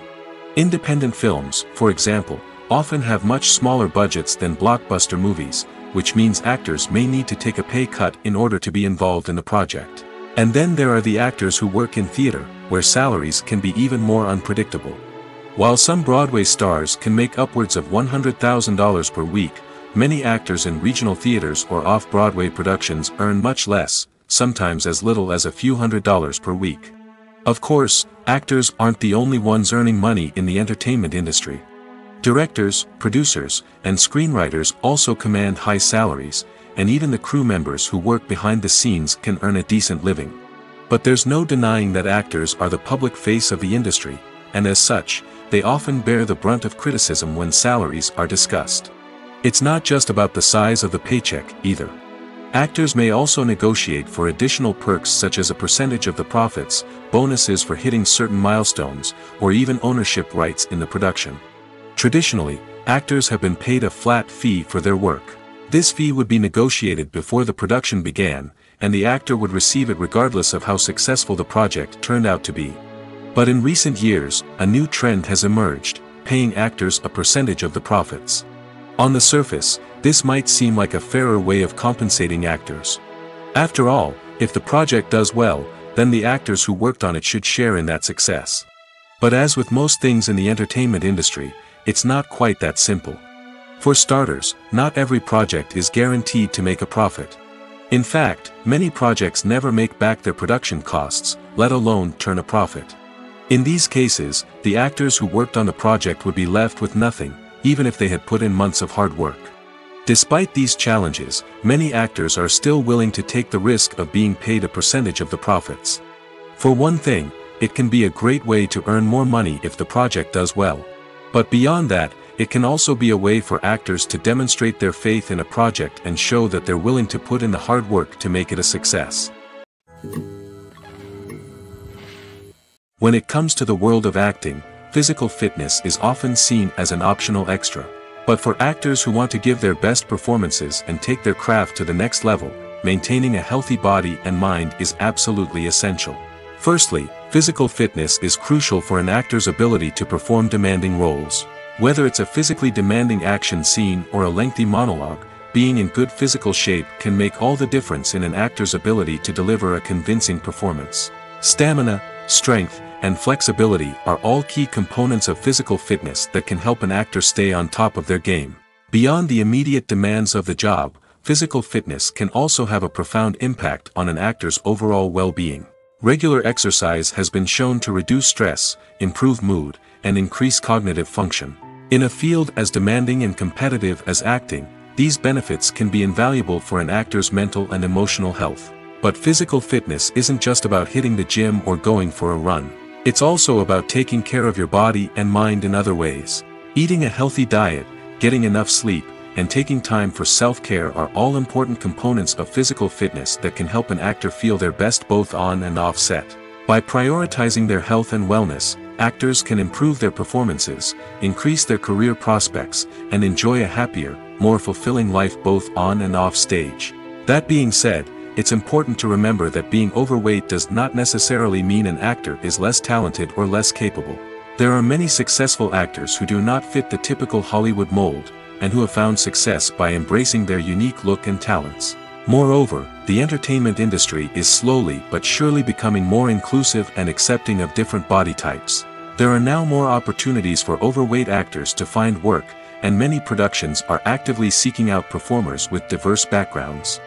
Independent films, for example, often have much smaller budgets than blockbuster movies, which means actors may need to take a pay cut in order to be involved in the project. And then there are the actors who work in theater, where salaries can be even more unpredictable. While some Broadway stars can make upwards of $100,000 per week, many actors in regional theaters or off-Broadway productions earn much less, sometimes as little as a few $100s per week. Of course, actors aren't the only ones earning money in the entertainment industry. Directors, producers, and screenwriters also command high salaries, and even the crew members who work behind the scenes can earn a decent living. But there's no denying that actors are the public face of the industry, and as such, they often bear the brunt of criticism when salaries are discussed. It's not just about the size of the paycheck, either. Actors may also negotiate for additional perks such as a percentage of the profits, bonuses for hitting certain milestones, or even ownership rights in the production. Traditionally, actors have been paid a flat fee for their work. This fee would be negotiated before the production began, and the actor would receive it regardless of how successful the project turned out to be. But in recent years, a new trend has emerged, paying actors a percentage of the profits. On the surface, this might seem like a fairer way of compensating actors. After all, if the project does well, then the actors who worked on it should share in that success. But as with most things in the entertainment industry, it's not quite that simple. For starters, not every project is guaranteed to make a profit. In fact, many projects never make back their production costs, let alone turn a profit. In these cases, the actors who worked on the project would be left with nothing, even if they had put in months of hard work. Despite these challenges, many actors are still willing to take the risk of being paid a percentage of the profits. For one thing, it can be a great way to earn more money if the project does well. But beyond that, it can also be a way for actors to demonstrate their faith in a project and show that they're willing to put in the hard work to make it a success. When it comes to the world of acting, physical fitness is often seen as an optional extra. But for actors who want to give their best performances and take their craft to the next level, maintaining a healthy body and mind is absolutely essential. Firstly, physical fitness is crucial for an actor's ability to perform demanding roles. Whether it's a physically demanding action scene or a lengthy monologue, being in good physical shape can make all the difference in an actor's ability to deliver a convincing performance. Stamina, strength, and flexibility are all key components of physical fitness that can help an actor stay on top of their game. Beyond the immediate demands of the job, physical fitness can also have a profound impact on an actor's overall well-being. Regular exercise has been shown to reduce stress, improve mood, and increase cognitive function. In a field as demanding and competitive as acting, these benefits can be invaluable for an actor's mental and emotional health. But physical fitness isn't just about hitting the gym or going for a run. It's also about taking care of your body and mind in other ways. Eating a healthy diet, getting enough sleep, and taking time for self-care are all important components of physical fitness that can help an actor feel their best both on and off set. By prioritizing their health and wellness, actors can improve their performances, increase their career prospects, and enjoy a happier, more fulfilling life both on and off stage. That being said, it's important to remember that being overweight does not necessarily mean an actor is less talented or less capable. There are many successful actors who do not fit the typical Hollywood mold, and who have found success by embracing their unique look and talents. Moreover, the entertainment industry is slowly but surely becoming more inclusive and accepting of different body types. There are now more opportunities for overweight actors to find work, and many productions are actively seeking out performers with diverse backgrounds.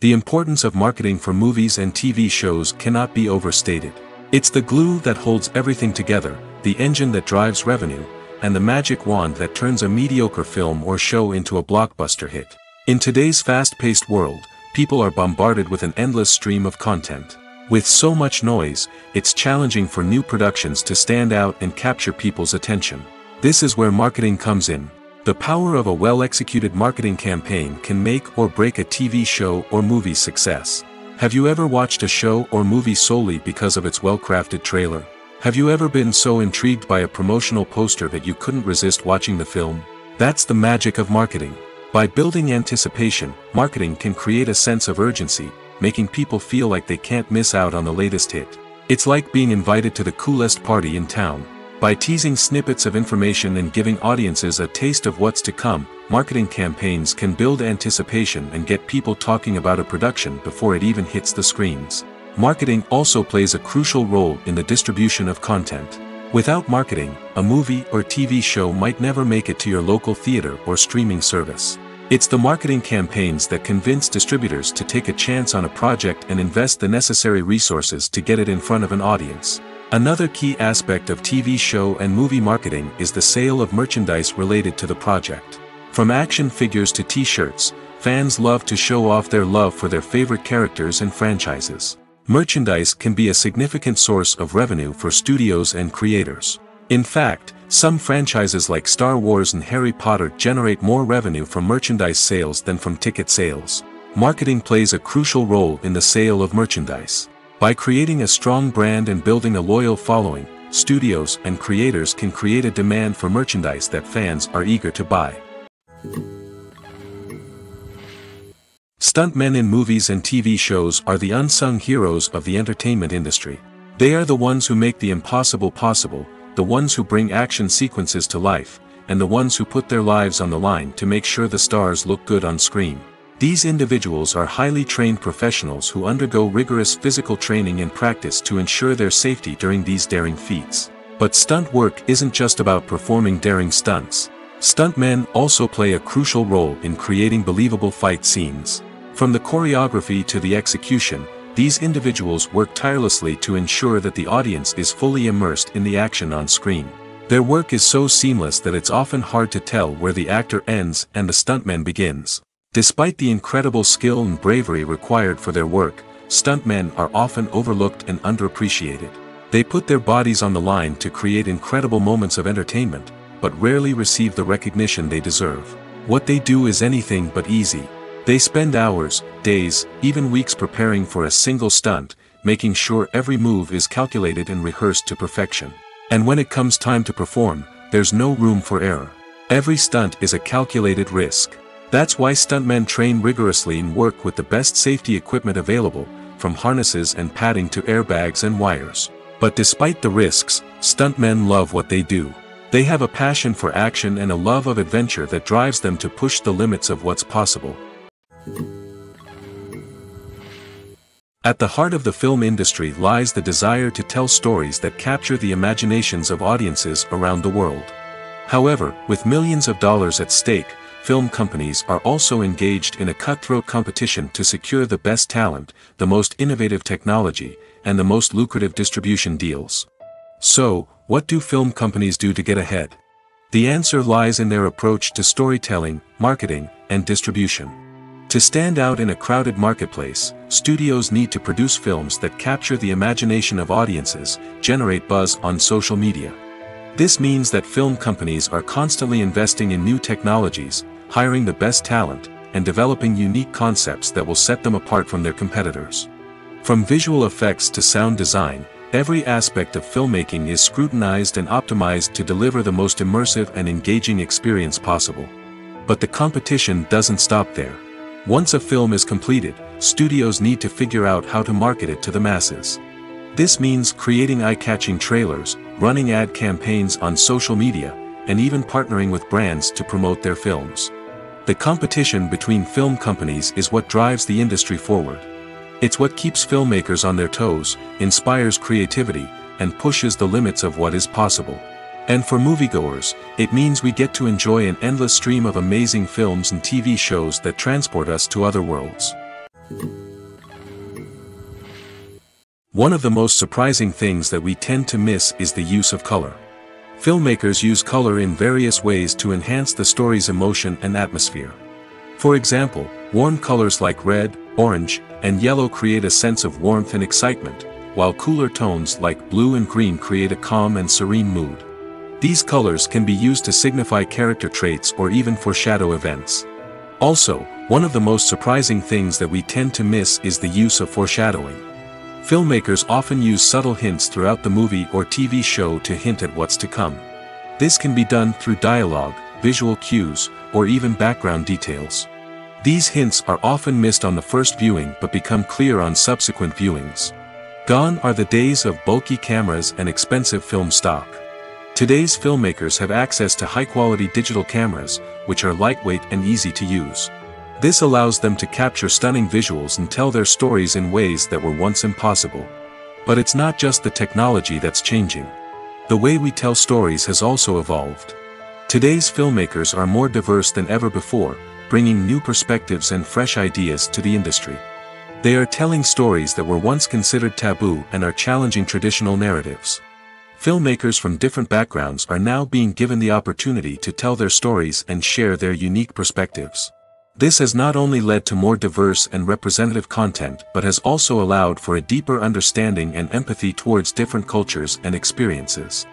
The importance of marketing for movies and TV shows cannot be overstated. It's the glue that holds everything together, the engine that drives revenue, and the magic wand that turns a mediocre film or show into a blockbuster hit. In today's fast-paced world, people are bombarded with an endless stream of content. With so much noise, it's challenging for new productions to stand out and capture people's attention. This is where marketing comes in. The power of a well-executed marketing campaign can make or break a TV show or movie's success. Have you ever watched a show or movie solely because of its well-crafted trailer? Have you ever been so intrigued by a promotional poster that you couldn't resist watching the film? That's the magic of marketing. By building anticipation, marketing can create a sense of urgency, making people feel like they can't miss out on the latest hit. It's like being invited to the coolest party in town. By teasing snippets of information and giving audiences a taste of what's to come, marketing campaigns can build anticipation and get people talking about a production before it even hits the screens. Marketing also plays a crucial role in the distribution of content. Without marketing, a movie or TV show might never make it to your local theater or streaming service. It's the marketing campaigns that convince distributors to take a chance on a project and invest the necessary resources to get it in front of an audience. Another key aspect of TV show and movie marketing is the sale of merchandise related to the project. From action figures to t-shirts, fans love to show off their love for their favorite characters and franchises. Merchandise can be a significant source of revenue for studios and creators. In fact, some franchises like Star Wars and Harry Potter generate more revenue from merchandise sales than from ticket sales. Marketing plays a crucial role in the sale of merchandise. By creating a strong brand and building a loyal following, studios and creators can create a demand for merchandise that fans are eager to buy. Stuntmen in movies and TV shows are the unsung heroes of the entertainment industry. They are the ones who make the impossible possible, the ones who bring action sequences to life, and the ones who put their lives on the line to make sure the stars look good on screen. These individuals are highly trained professionals who undergo rigorous physical training and practice to ensure their safety during these daring feats. But stunt work isn't just about performing daring stunts. Stuntmen also play a crucial role in creating believable fight scenes. From the choreography to the execution, these individuals work tirelessly to ensure that the audience is fully immersed in the action on screen. Their work is so seamless that it's often hard to tell where the actor ends and the stuntman begins. Despite the incredible skill and bravery required for their work, stuntmen are often overlooked and underappreciated. They put their bodies on the line to create incredible moments of entertainment, but rarely receive the recognition they deserve. What they do is anything but easy. They spend hours, days, even weeks preparing for a single stunt, making sure every move is calculated and rehearsed to perfection. And when it comes time to perform, there's no room for error. Every stunt is a calculated risk. That's why stuntmen train rigorously and work with the best safety equipment available, from harnesses and padding to airbags and wires. But despite the risks, stuntmen love what they do. They have a passion for action and a love of adventure that drives them to push the limits of what's possible. At the heart of the film industry lies the desire to tell stories that capture the imaginations of audiences around the world. However, with millions of dollars at stake, film companies are also engaged in a cutthroat competition to secure the best talent, the most innovative technology, and the most lucrative distribution deals. So, what do film companies do to get ahead? The answer lies in their approach to storytelling, marketing, and distribution. To stand out in a crowded marketplace, studios need to produce films that capture the imagination of audiences, generate buzz on social media. This means that film companies are constantly investing in new technologies, hiring the best talent, and developing unique concepts that will set them apart from their competitors. From visual effects to sound design, every aspect of filmmaking is scrutinized and optimized to deliver the most immersive and engaging experience possible. But the competition doesn't stop there. Once a film is completed, studios need to figure out how to market it to the masses. This means creating eye-catching trailers, running ad campaigns on social media, and even partnering with brands to promote their films. The competition between film companies is what drives the industry forward. It's what keeps filmmakers on their toes, inspires creativity, and pushes the limits of what is possible. And for moviegoers, it means we get to enjoy an endless stream of amazing films and TV shows that transport us to other worlds. One of the most surprising things that we tend to miss is the use of color. Filmmakers use color in various ways to enhance the story's emotion and atmosphere. For example, warm colors like red, orange, and yellow create a sense of warmth and excitement, while cooler tones like blue and green create a calm and serene mood. These colors can be used to signify character traits or even foreshadow events. Also, one of the most surprising things that we tend to miss is the use of foreshadowing. Filmmakers often use subtle hints throughout the movie or TV show to hint at what's to come. This can be done through dialogue, visual cues, or even background details. These hints are often missed on the first viewing but become clear on subsequent viewings. Gone are the days of bulky cameras and expensive film stock. Today's filmmakers have access to high-quality digital cameras, which are lightweight and easy to use. This allows them to capture stunning visuals and tell their stories in ways that were once impossible. But it's not just the technology that's changing. The way we tell stories has also evolved. Today's filmmakers are more diverse than ever before, bringing new perspectives and fresh ideas to the industry. They are telling stories that were once considered taboo and are challenging traditional narratives. Filmmakers from different backgrounds are now being given the opportunity to tell their stories and share their unique perspectives. This has not only led to more diverse and representative content but has also allowed for a deeper understanding and empathy towards different cultures and experiences.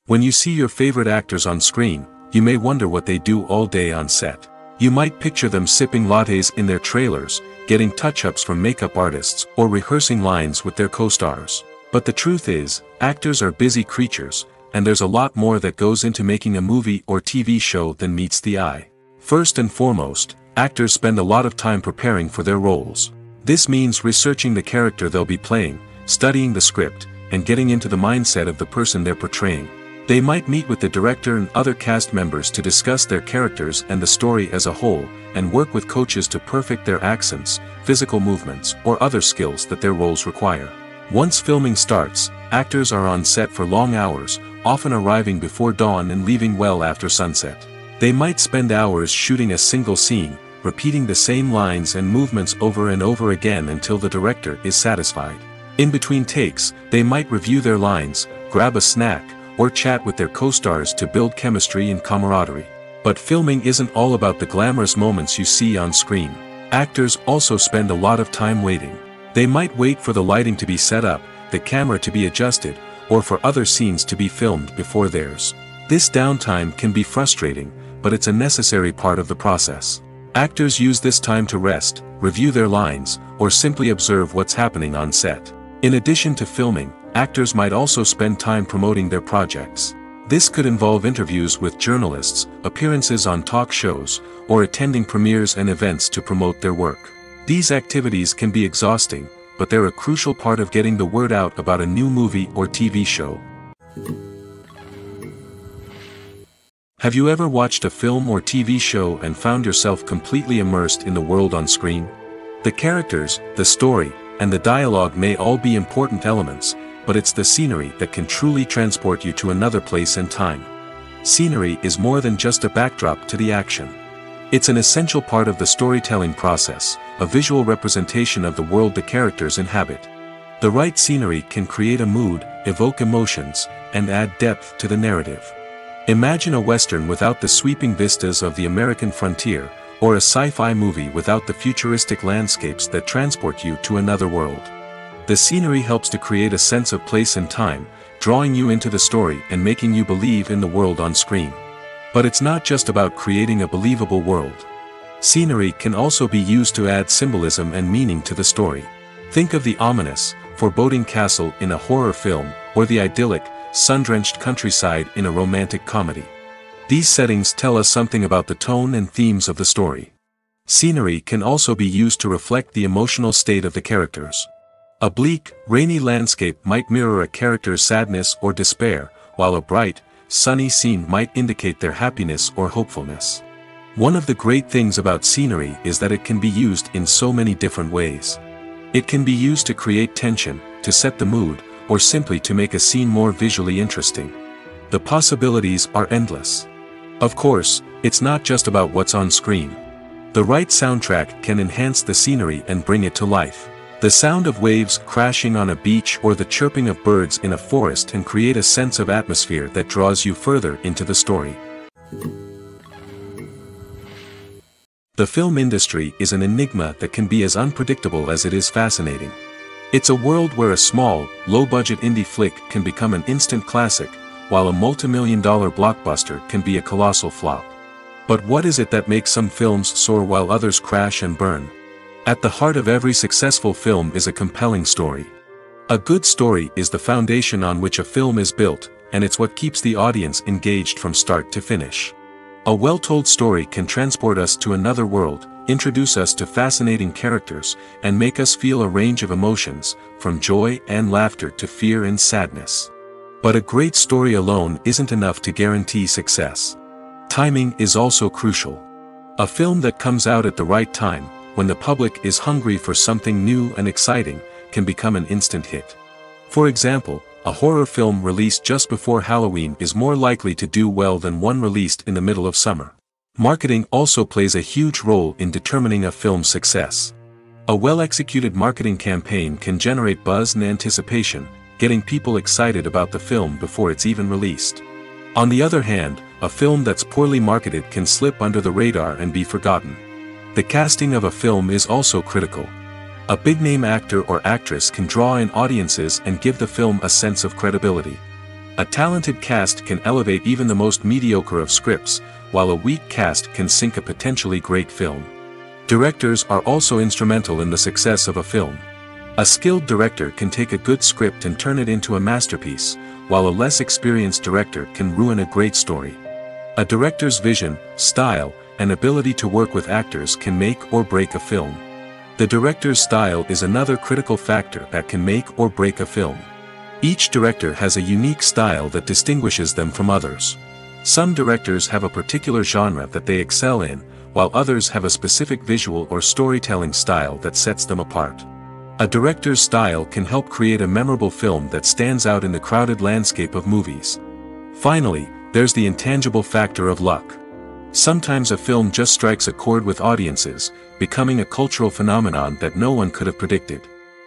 When you see your favorite actors on screen, you may wonder what they do all day on set. You might picture them sipping lattes in their trailers, getting touch-ups from makeup artists, or rehearsing lines with their co-stars. But the truth is, actors are busy creatures, and there's a lot more that goes into making a movie or TV show than meets the eye. First and foremost, actors spend a lot of time preparing for their roles. This means researching the character they'll be playing, studying the script, and getting into the mindset of the person they're portraying. They might meet with the director and other cast members to discuss their characters and the story as a whole, and work with coaches to perfect their accents, physical movements, or other skills that their roles require. Once filming starts, actors are on set for long hours, often arriving before dawn and leaving well after sunset. They might spend hours shooting a single scene, repeating the same lines and movements over and over again until the director is satisfied. In between takes, they might review their lines, grab a snack, or chat with their co-stars to build chemistry and camaraderie. But filming isn't all about the glamorous moments you see on screen. Actors also spend a lot of time waiting. They might wait for the lighting to be set up, the camera to be adjusted, or for other scenes to be filmed before theirs. This downtime can be frustrating, but it's a necessary part of the process. Actors use this time to rest, review their lines, or simply observe what's happening on set. In addition to filming, actors might also spend time promoting their projects. This could involve interviews with journalists, appearances on talk shows, or attending premieres and events to promote their work. These activities can be exhausting, but they're a crucial part of getting the word out about a new movie or TV show. Have you ever watched a film or TV show and found yourself completely immersed in the world on screen? The characters, the story, and the dialogue may all be important elements, but it's the scenery that can truly transport you to another place and time. Scenery is more than just a backdrop to the action. It's an essential part of the storytelling process, a visual representation of the world the characters inhabit. The right scenery can create a mood, evoke emotions, and add depth to the narrative. Imagine a Western without the sweeping vistas of the American frontier, or a sci-fi movie without the futuristic landscapes that transport you to another world. The scenery helps to create a sense of place and time, drawing you into the story and making you believe in the world on screen. But it's not just about creating a believable world. Scenery can also be used to add symbolism and meaning to the story. Think of the ominous, foreboding castle in a horror film, or the idyllic, sun-drenched countryside in a romantic comedy. These settings tell us something about the tone and themes of the story. Scenery can also be used to reflect the emotional state of the characters. A bleak, rainy landscape might mirror a character's sadness or despair, while a bright, sunny scene might indicate their happiness or hopefulness. One of the great things about scenery is that it can be used in so many different ways. It can be used to create tension, to set the mood, or simply to make a scene more visually interesting. The possibilities are endless. Of course, it's not just about what's on screen. The right soundtrack can enhance the scenery and bring it to life. The sound of waves crashing on a beach or the chirping of birds in a forest can create a sense of atmosphere that draws you further into the story. The film industry is an enigma that can be as unpredictable as it is fascinating. It's a world where a small, low-budget indie flick can become an instant classic, while a multi-million-dollar blockbuster can be a colossal flop. But what is it that makes some films soar while others crash and burn? At the heart of every successful film is a compelling story. A good story is the foundation on which a film is built, and it's what keeps the audience engaged from start to finish. A well-told story can transport us to another world, introduce us to fascinating characters, and make us feel a range of emotions, from joy and laughter to fear and sadness. But a great story alone isn't enough to guarantee success. Timing is also crucial. A film that comes out at the right time, when the public is hungry for something new and exciting, can become an instant hit. For example, a horror film released just before Halloween is more likely to do well than one released in the middle of summer. Marketing also plays a huge role in determining a film's success. A well-executed marketing campaign can generate buzz and anticipation, getting people excited about the film before it's even released. On the other hand, a film that's poorly marketed can slip under the radar and be forgotten. The casting of a film is also critical. A big-name actor or actress can draw in audiences and give the film a sense of credibility. A talented cast can elevate even the most mediocre of scripts, while a weak cast can sink a potentially great film. Directors are also instrumental in the success of a film. A skilled director can take a good script and turn it into a masterpiece, while a less experienced director can ruin a great story. A director's vision, style, and ability to work with actors can make or break a film. The director's style is another critical factor that can make or break a film. Each director has a unique style that distinguishes them from others. Some directors have a particular genre that they excel in, while others have a specific visual or storytelling style that sets them apart. A director's style can help create a memorable film that stands out in the crowded landscape of movies. Finally, there's the intangible factor of luck. Sometimes a film just strikes a chord with audiences, becoming a cultural phenomenon that no one could have predicted.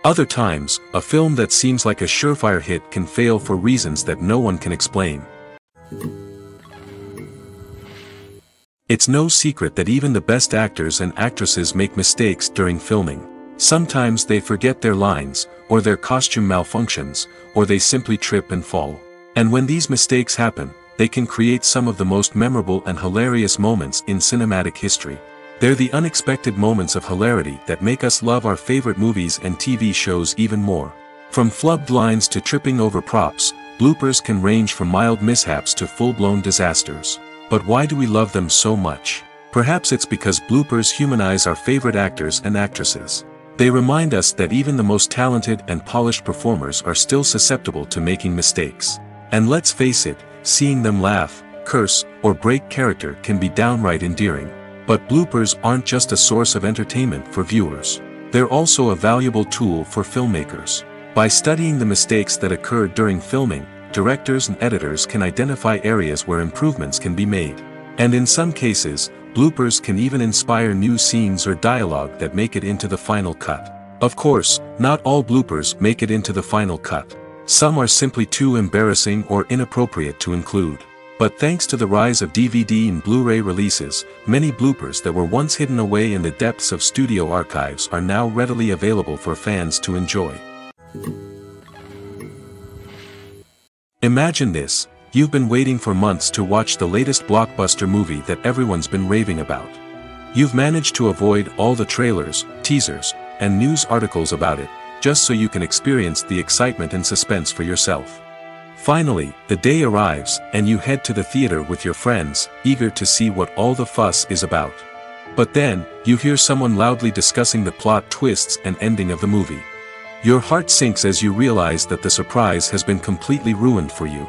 Other times, a film that seems like a surefire hit can fail for reasons that no one can explain. It's no secret that even the best actors and actresses make mistakes during filming. Sometimes they forget their lines, or their costume malfunctions, or they simply trip and fall. And when these mistakes happen, they can create some of the most memorable and hilarious moments in cinematic history. They're the unexpected moments of hilarity that make us love our favorite movies and TV shows even more. From flubbed lines to tripping over props, bloopers can range from mild mishaps to full-blown disasters. But why do we love them so much? Perhaps it's because bloopers humanize our favorite actors and actresses. They remind us that even the most talented and polished performers are still susceptible to making mistakes. And let's face it, seeing them laugh, curse, or break character can be downright endearing. But bloopers aren't just a source of entertainment for viewers. They're also a valuable tool for filmmakers. By studying the mistakes that occurred during filming, directors and editors can identify areas where improvements can be made. And in some cases, bloopers can even inspire new scenes or dialogue that make it into the final cut. Of course, not all bloopers make it into the final cut. Some are simply too embarrassing or inappropriate to include. But thanks to the rise of DVD and Blu-ray releases, many bloopers that were once hidden away in the depths of studio archives are now readily available for fans to enjoy. Imagine this: you've been waiting for months to watch the latest blockbuster movie that everyone's been raving about. You've managed to avoid all the trailers, teasers, and news articles about it, just so you can experience the excitement and suspense for yourself. Finally, the day arrives, and you head to the theater with your friends, eager to see what all the fuss is about. But then, you hear someone loudly discussing the plot twists and ending of the movie. Your heart sinks as you realize that the surprise has been completely ruined for you.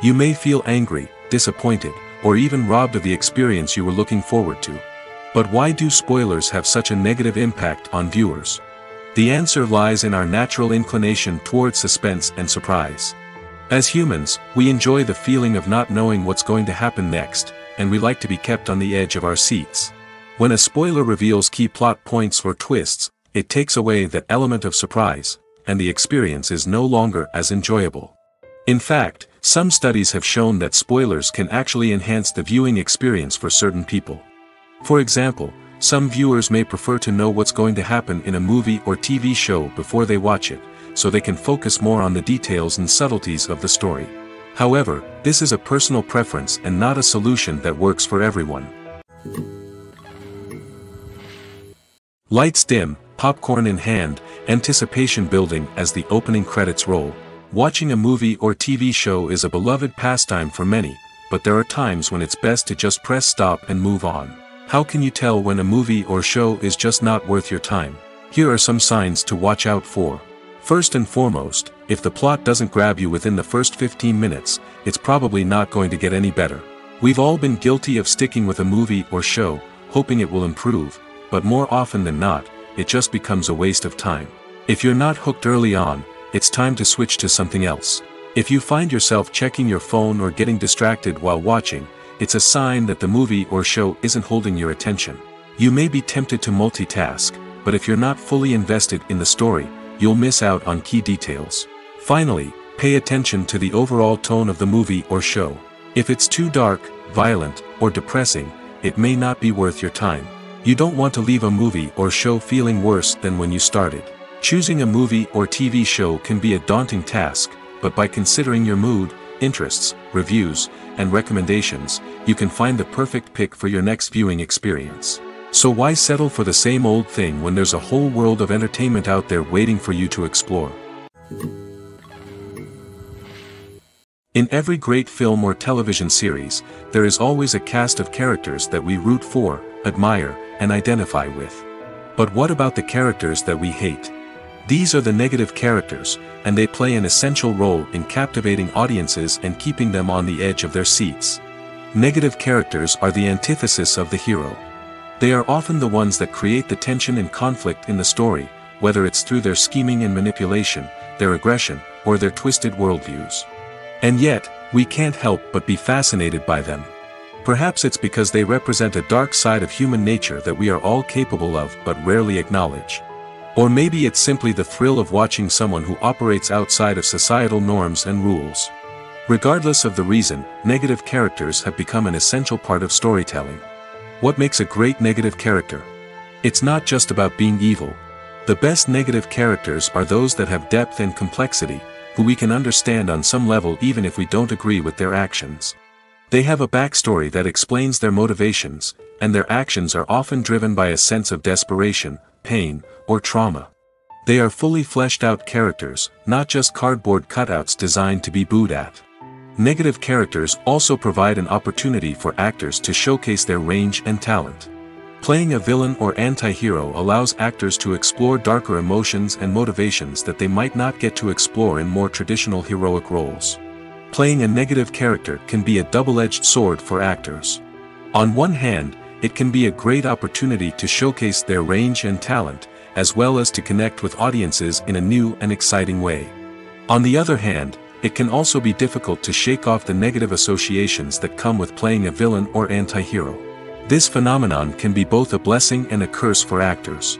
You may feel angry, disappointed, or even robbed of the experience you were looking forward to. But why do spoilers have such a negative impact on viewers? The answer lies in our natural inclination towards suspense and surprise. As humans, we enjoy the feeling of not knowing what's going to happen next, and we like to be kept on the edge of our seats. When a spoiler reveals key plot points or twists, it takes away that element of surprise, and the experience is no longer as enjoyable. In fact, some studies have shown that spoilers can actually enhance the viewing experience for certain people. For example, some viewers may prefer to know what's going to happen in a movie or TV show before they watch it, so they can focus more on the details and subtleties of the story. However, this is a personal preference and not a solution that works for everyone. Lights dim, popcorn in hand, anticipation building as the opening credits roll. Watching a movie or TV show is a beloved pastime for many, but there are times when it's best to just press stop and move on. How can you tell when a movie or show is just not worth your time? Here are some signs to watch out for. First and foremost, if the plot doesn't grab you within the first 15 minutes, it's probably not going to get any better. We've all been guilty of sticking with a movie or show, hoping it will improve, but more often than not, it just becomes a waste of time. If you're not hooked early on, it's time to switch to something else. If you find yourself checking your phone or getting distracted while watching, it's a sign that the movie or show isn't holding your attention. You may be tempted to multitask, but if you're not fully invested in the story, you'll miss out on key details. Finally, pay attention to the overall tone of the movie or show. If it's too dark, violent, or depressing, it may not be worth your time. You don't want to leave a movie or show feeling worse than when you started. Choosing a movie or TV show can be a daunting task, but by considering your mood, interests, reviews, and recommendations, you can find the perfect pick for your next viewing experience. So why settle for the same old thing when there's a whole world of entertainment out there waiting for you to explore? In every great film or television series, there is always a cast of characters that we root for, admire, and identify with. But what about the characters that we hate? These are the negative characters, and they play an essential role in captivating audiences and keeping them on the edge of their seats. Negative characters are the antithesis of the hero. They are often the ones that create the tension and conflict in the story, whether it's through their scheming and manipulation, their aggression, or their twisted worldviews. And yet, we can't help but be fascinated by them. Perhaps it's because they represent a dark side of human nature that we are all capable of but rarely acknowledge. Or maybe it's simply the thrill of watching someone who operates outside of societal norms and rules. Regardless of the reason, negative characters have become an essential part of storytelling. What makes a great negative character? It's not just about being evil. The best negative characters are those that have depth and complexity, who we can understand on some level even if we don't agree with their actions. They have a backstory that explains their motivations, and their actions are often driven by a sense of desperation, pain, or trauma. They are fully fleshed out characters, not just cardboard cutouts designed to be booed at. Negative characters also provide an opportunity for actors to showcase their range and talent. Playing a villain or anti-hero allows actors to explore darker emotions and motivations that they might not get to explore in more traditional heroic roles. Playing a negative character can be a double-edged sword for actors. On one hand, it can be a great opportunity to showcase their range and talent, as well as to connect with audiences in a new and exciting way. On the other hand, it can also be difficult to shake off the negative associations that come with playing a villain or anti-hero. This phenomenon can be both a blessing and a curse for actors.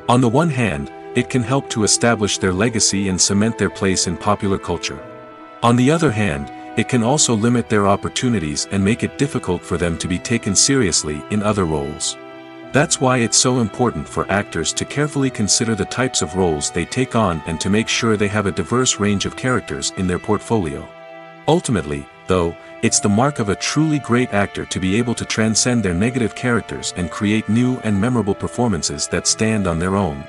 On the one hand, it can help to establish their legacy and cement their place in popular culture. On the other hand, it can also limit their opportunities and make it difficult for them to be taken seriously in other roles. That's why it's so important for actors to carefully consider the types of roles they take on and to make sure they have a diverse range of characters in their portfolio. Ultimately, though, it's the mark of a truly great actor to be able to transcend their negative characters and create new and memorable performances that stand on their own.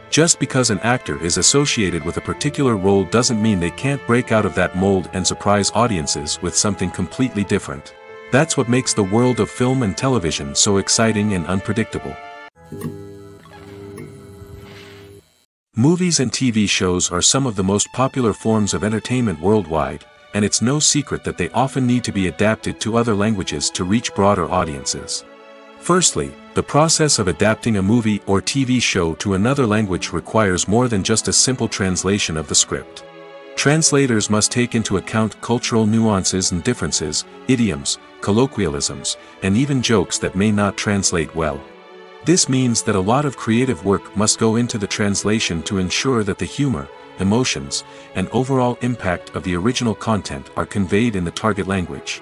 Just because an actor is associated with a particular role doesn't mean they can't break out of that mold and surprise audiences with something completely different. That's what makes the world of film and television so exciting and unpredictable. Movies and TV shows are some of the most popular forms of entertainment worldwide, and it's no secret that they often need to be adapted to other languages to reach broader audiences. Firstly, the process of adapting a movie or TV show to another language requires more than just a simple translation of the script. Translators must take into account cultural nuances and differences, idioms, colloquialisms, and even jokes that may not translate well. This means that a lot of creative work must go into the translation to ensure that the humor, emotions, and overall impact of the original content are conveyed in the target language.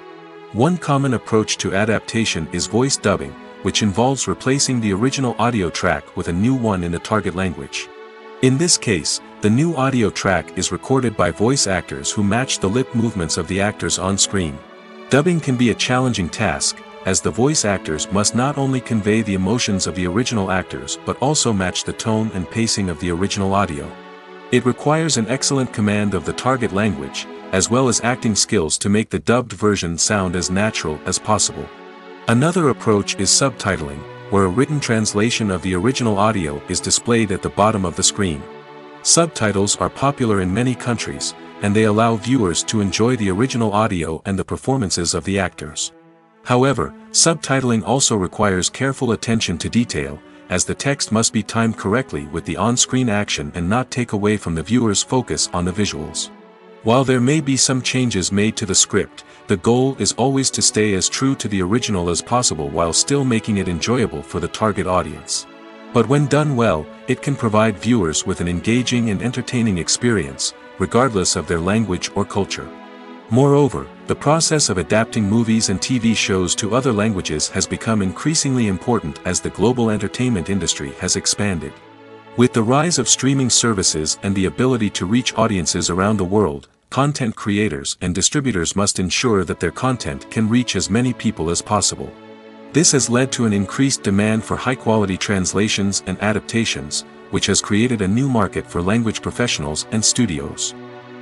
One common approach to adaptation is voice dubbing, which involves replacing the original audio track with a new one in the target language. In this case, the new audio track is recorded by voice actors who match the lip movements of the actors on screen. Dubbing can be a challenging task, as the voice actors must not only convey the emotions of the original actors but also match the tone and pacing of the original audio. It requires an excellent command of the target language, as well as acting skills to make the dubbed version sound as natural as possible. Another approach is subtitling, where a written translation of the original audio is displayed at the bottom of the screen. Subtitles are popular in many countries, and they allow viewers to enjoy the original audio and the performances of the actors. However, subtitling also requires careful attention to detail, as the text must be timed correctly with the on-screen action and not take away from the viewer's focus on the visuals. While there may be some changes made to the script, the goal is always to stay as true to the original as possible while still making it enjoyable for the target audience. But when done well, it can provide viewers with an engaging and entertaining experience, regardless of their language or culture. Moreover, the process of adapting movies and TV shows to other languages has become increasingly important as the global entertainment industry has expanded. With the rise of streaming services and the ability to reach audiences around the world, content creators and distributors must ensure that their content can reach as many people as possible. This has led to an increased demand for high-quality translations and adaptations, which has created a new market for language professionals and studios.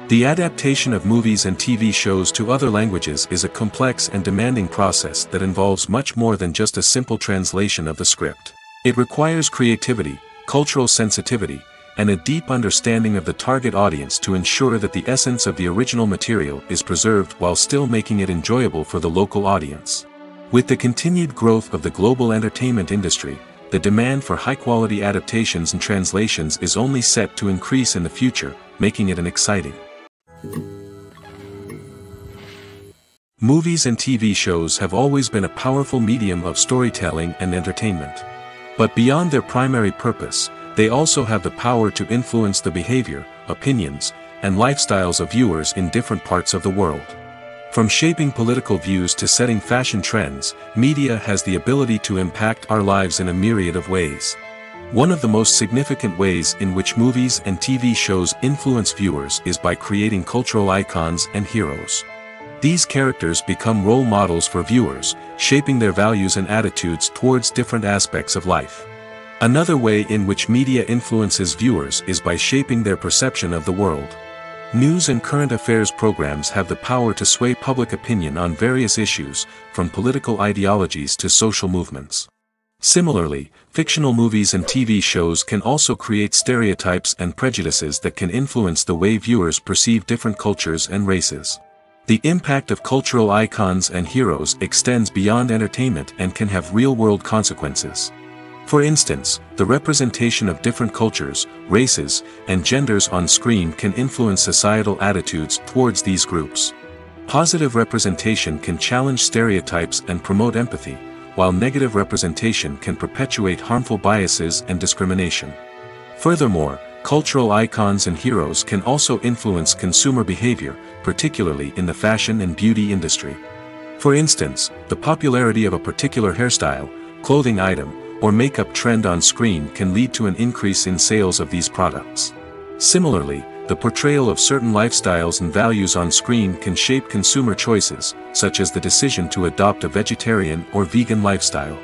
The adaptation of movies and TV shows to other languages is a complex and demanding process that involves much more than just a simple translation of the script. It requires creativity, cultural sensitivity, and a deep understanding of the target audience to ensure that the essence of the original material is preserved while still making it enjoyable for the local audience. With the continued growth of the global entertainment industry, the demand for high-quality adaptations and translations is only set to increase in the future, making it an exciting. Movies and TV shows have always been a powerful medium of storytelling and entertainment. But beyond their primary purpose, they also have the power to influence the behavior, opinions, and lifestyles of viewers in different parts of the world. From shaping political views to setting fashion trends, media has the ability to impact our lives in a myriad of ways. One of the most significant ways in which movies and TV shows influence viewers is by creating cultural icons and heroes. These characters become role models for viewers, shaping their values and attitudes towards different aspects of life. Another way in which media influences viewers is by shaping their perception of the world. News and current affairs programs have the power to sway public opinion on various issues, from political ideologies to social movements. Similarly, fictional movies and TV shows can also create stereotypes and prejudices that can influence the way viewers perceive different cultures and races. The impact of cultural icons and heroes extends beyond entertainment and can have real-world consequences. For instance, the representation of different cultures, races, and genders on screen can influence societal attitudes towards these groups. Positive representation can challenge stereotypes and promote empathy, while negative representation can perpetuate harmful biases and discrimination. Furthermore, cultural icons and heroes can also influence consumer behavior, particularly in the fashion and beauty industry. For instance, the popularity of a particular hairstyle, clothing item, or makeup trend on screen can lead to an increase in sales of these products. Similarly, the portrayal of certain lifestyles and values on screen can shape consumer choices, such as the decision to adopt a vegetarian or vegan lifestyle.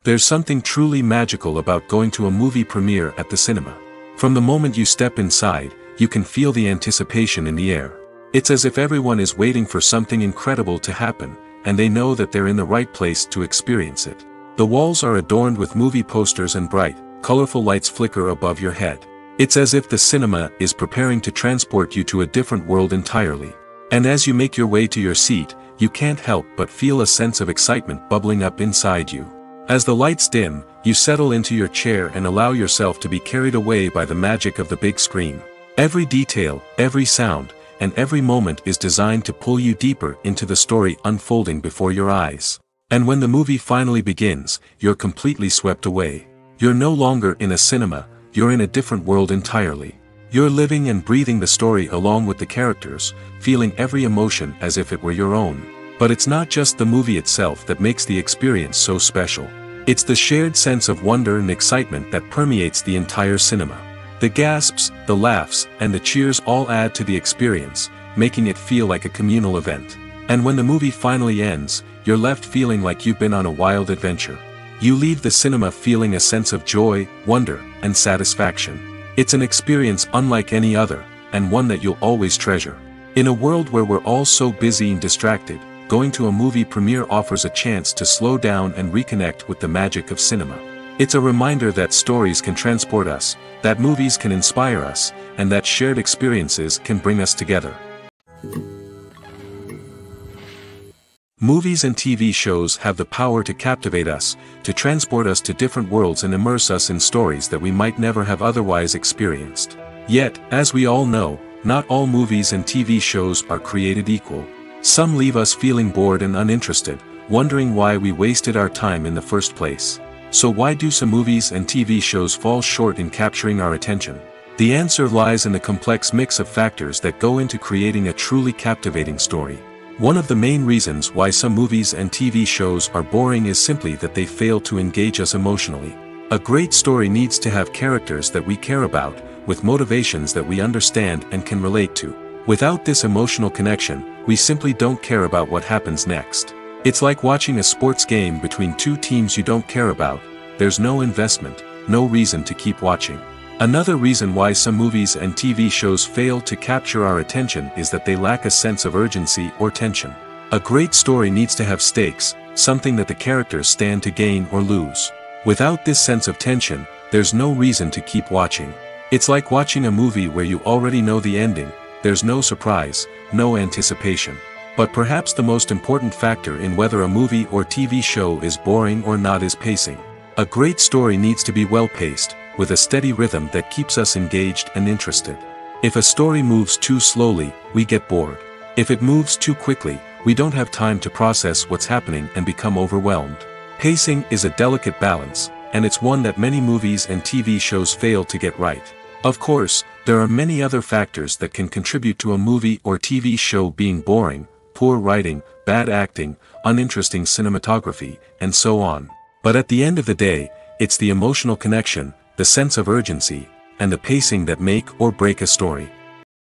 There's something truly magical about going to a movie premiere at the cinema. From the moment you step inside, you can feel the anticipation in the air. It's as if everyone is waiting for something incredible to happen, and they know that they're in the right place to experience it. The walls are adorned with movie posters and bright, colorful lights flicker above your head. It's as if the cinema is preparing to transport you to a different world entirely. And as you make your way to your seat, you can't help but feel a sense of excitement bubbling up inside you. As the lights dim, you settle into your chair and allow yourself to be carried away by the magic of the big screen. Every detail, every sound, and every moment is designed to pull you deeper into the story unfolding before your eyes. And when the movie finally begins, you're completely swept away. You're no longer in a cinema, you're in a different world entirely. You're living and breathing the story along with the characters, feeling every emotion as if it were your own. But it's not just the movie itself that makes the experience so special. It's the shared sense of wonder and excitement that permeates the entire cinema. The gasps, the laughs, and the cheers all add to the experience, making it feel like a communal event. And when the movie finally ends, you're left feeling like you've been on a wild adventure. You leave the cinema feeling a sense of joy, wonder, and satisfaction. It's an experience unlike any other, and one that you'll always treasure. In a world where we're all so busy and distracted, going to a movie premiere offers a chance to slow down and reconnect with the magic of cinema. It's a reminder that stories can transport us, that movies can inspire us, and that shared experiences can bring us together. Movies and TV shows have the power to captivate us, to transport us to different worlds and immerse us in stories that we might never have otherwise experienced. Yet, as we all know, not all movies and TV shows are created equal. Some leave us feeling bored and uninterested, wondering why we wasted our time in the first place. So why do some movies and TV shows fall short in capturing our attention? The answer lies in the complex mix of factors that go into creating a truly captivating story. One of the main reasons why some movies and TV shows are boring is simply that they fail to engage us emotionally. A great story needs to have characters that we care about, with motivations that we understand and can relate to. Without this emotional connection, we simply don't care about what happens next. It's like watching a sports game between two teams you don't care about. There's no investment, no reason to keep watching. Another reason why some movies and TV shows fail to capture our attention is that they lack a sense of urgency or tension. A great story needs to have stakes, something that the characters stand to gain or lose. Without this sense of tension, there's no reason to keep watching. It's like watching a movie where you already know the ending, there's no surprise, no anticipation. But perhaps the most important factor in whether a movie or TV show is boring or not is pacing. A great story needs to be well-paced, with a steady rhythm that keeps us engaged and interested. If a story moves too slowly, we get bored. If it moves too quickly, we don't have time to process what's happening and become overwhelmed. Pacing is a delicate balance, and it's one that many movies and TV shows fail to get right. Of course, there are many other factors that can contribute to a movie or TV show being boring: poor writing, bad acting, uninteresting cinematography, and so on. But at the end of the day, it's the emotional connection, the sense of urgency, and the pacing that make or break a story.